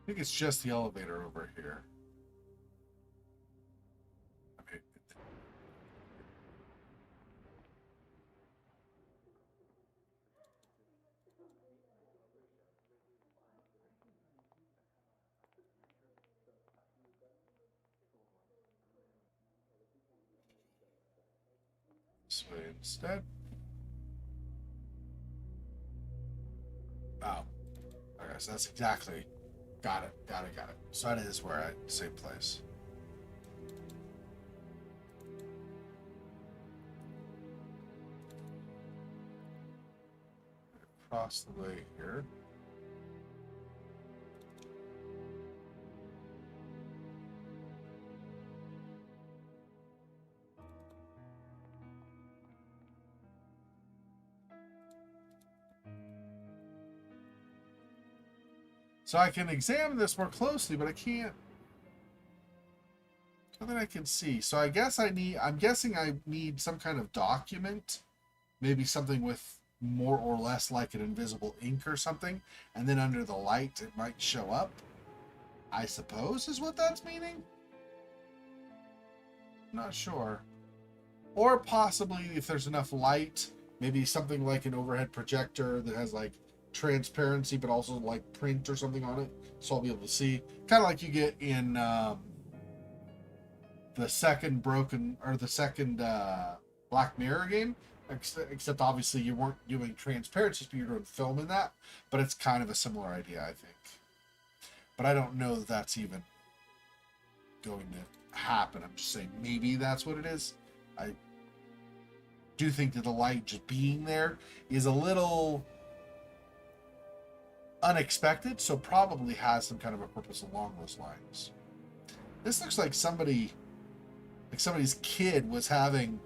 I think it's just the elevator over here. Okay. This way instead. Oh. Okay, so that's exactly. Got it. So that is where same place. Across the way here. So I can examine this more closely, but I can't. Nothing I can see. So I'm guessing I need some kind of document. Maybe something with more or less like an invisible ink or something. And then under the light, it might show up. I suppose is what that's meaning. Not sure. Or possibly if there's enough light, maybe something like an overhead projector that has like transparency but also like print or something on it, so I'll be able to see, kind of like you get in the second Black Mirror game, except obviously you weren't doing transparency, but you're doing film in that, but it's kind of a similar idea, I think. But I don't know that that's even going to happen. I'm just saying maybe that's what it is. I do think that the light just being there is a little unexpected, so probably has some kind of a purpose along those lines. This looks like somebody's kid was having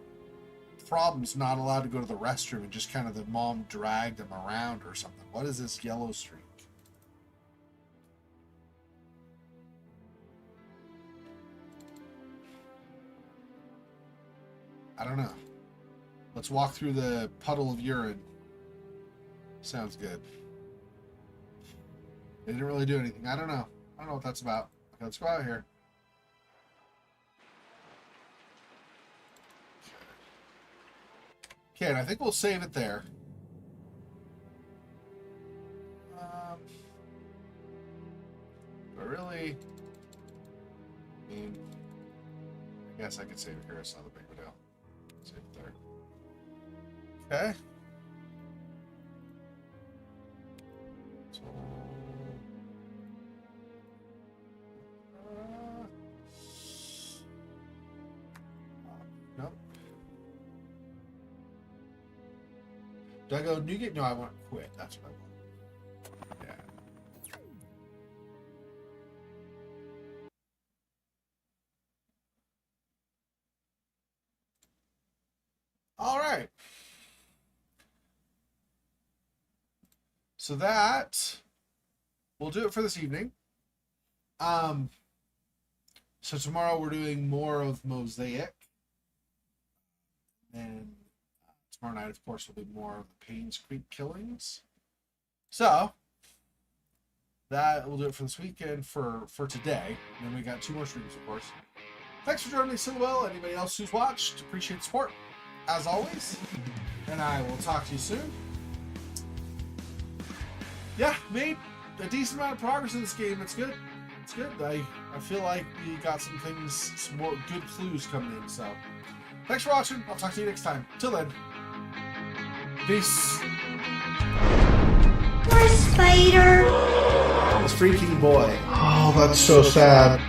problems not allowed to go to the restroom and just kind of the mom dragged him around or something. What is this yellow streak? I don't know. Let's walk through the puddle of urine. Sounds good. They didn't really do anything. I don't know. I don't know what that's about. Okay, let's go out here. Okay, and I think we'll save it there. guess I could save it here. It's not a big deal. Save it there. Okay. So, nope. Do I go Newgate? No, I want to quit. That's what I want. Yeah. All right. So that will do it for this evening. So tomorrow we're doing more of Mosaic. And tomorrow night, of course, will be more of the Paynes Creek killings. So that will do it for this weekend for today. And then we got 2 more streams, of course. Thanks for joining me, Silwell. Anybody else who's watched, appreciate the support, as always. And I will talk to you soon. Yeah, made a decent amount of progress in this game. It's good. It's good. I feel like we got some things, some more good clues coming in. So, thanks for watching. I'll talk to you next time. Till then, peace. Poor Spider. This freaking boy. Oh, that's so sad.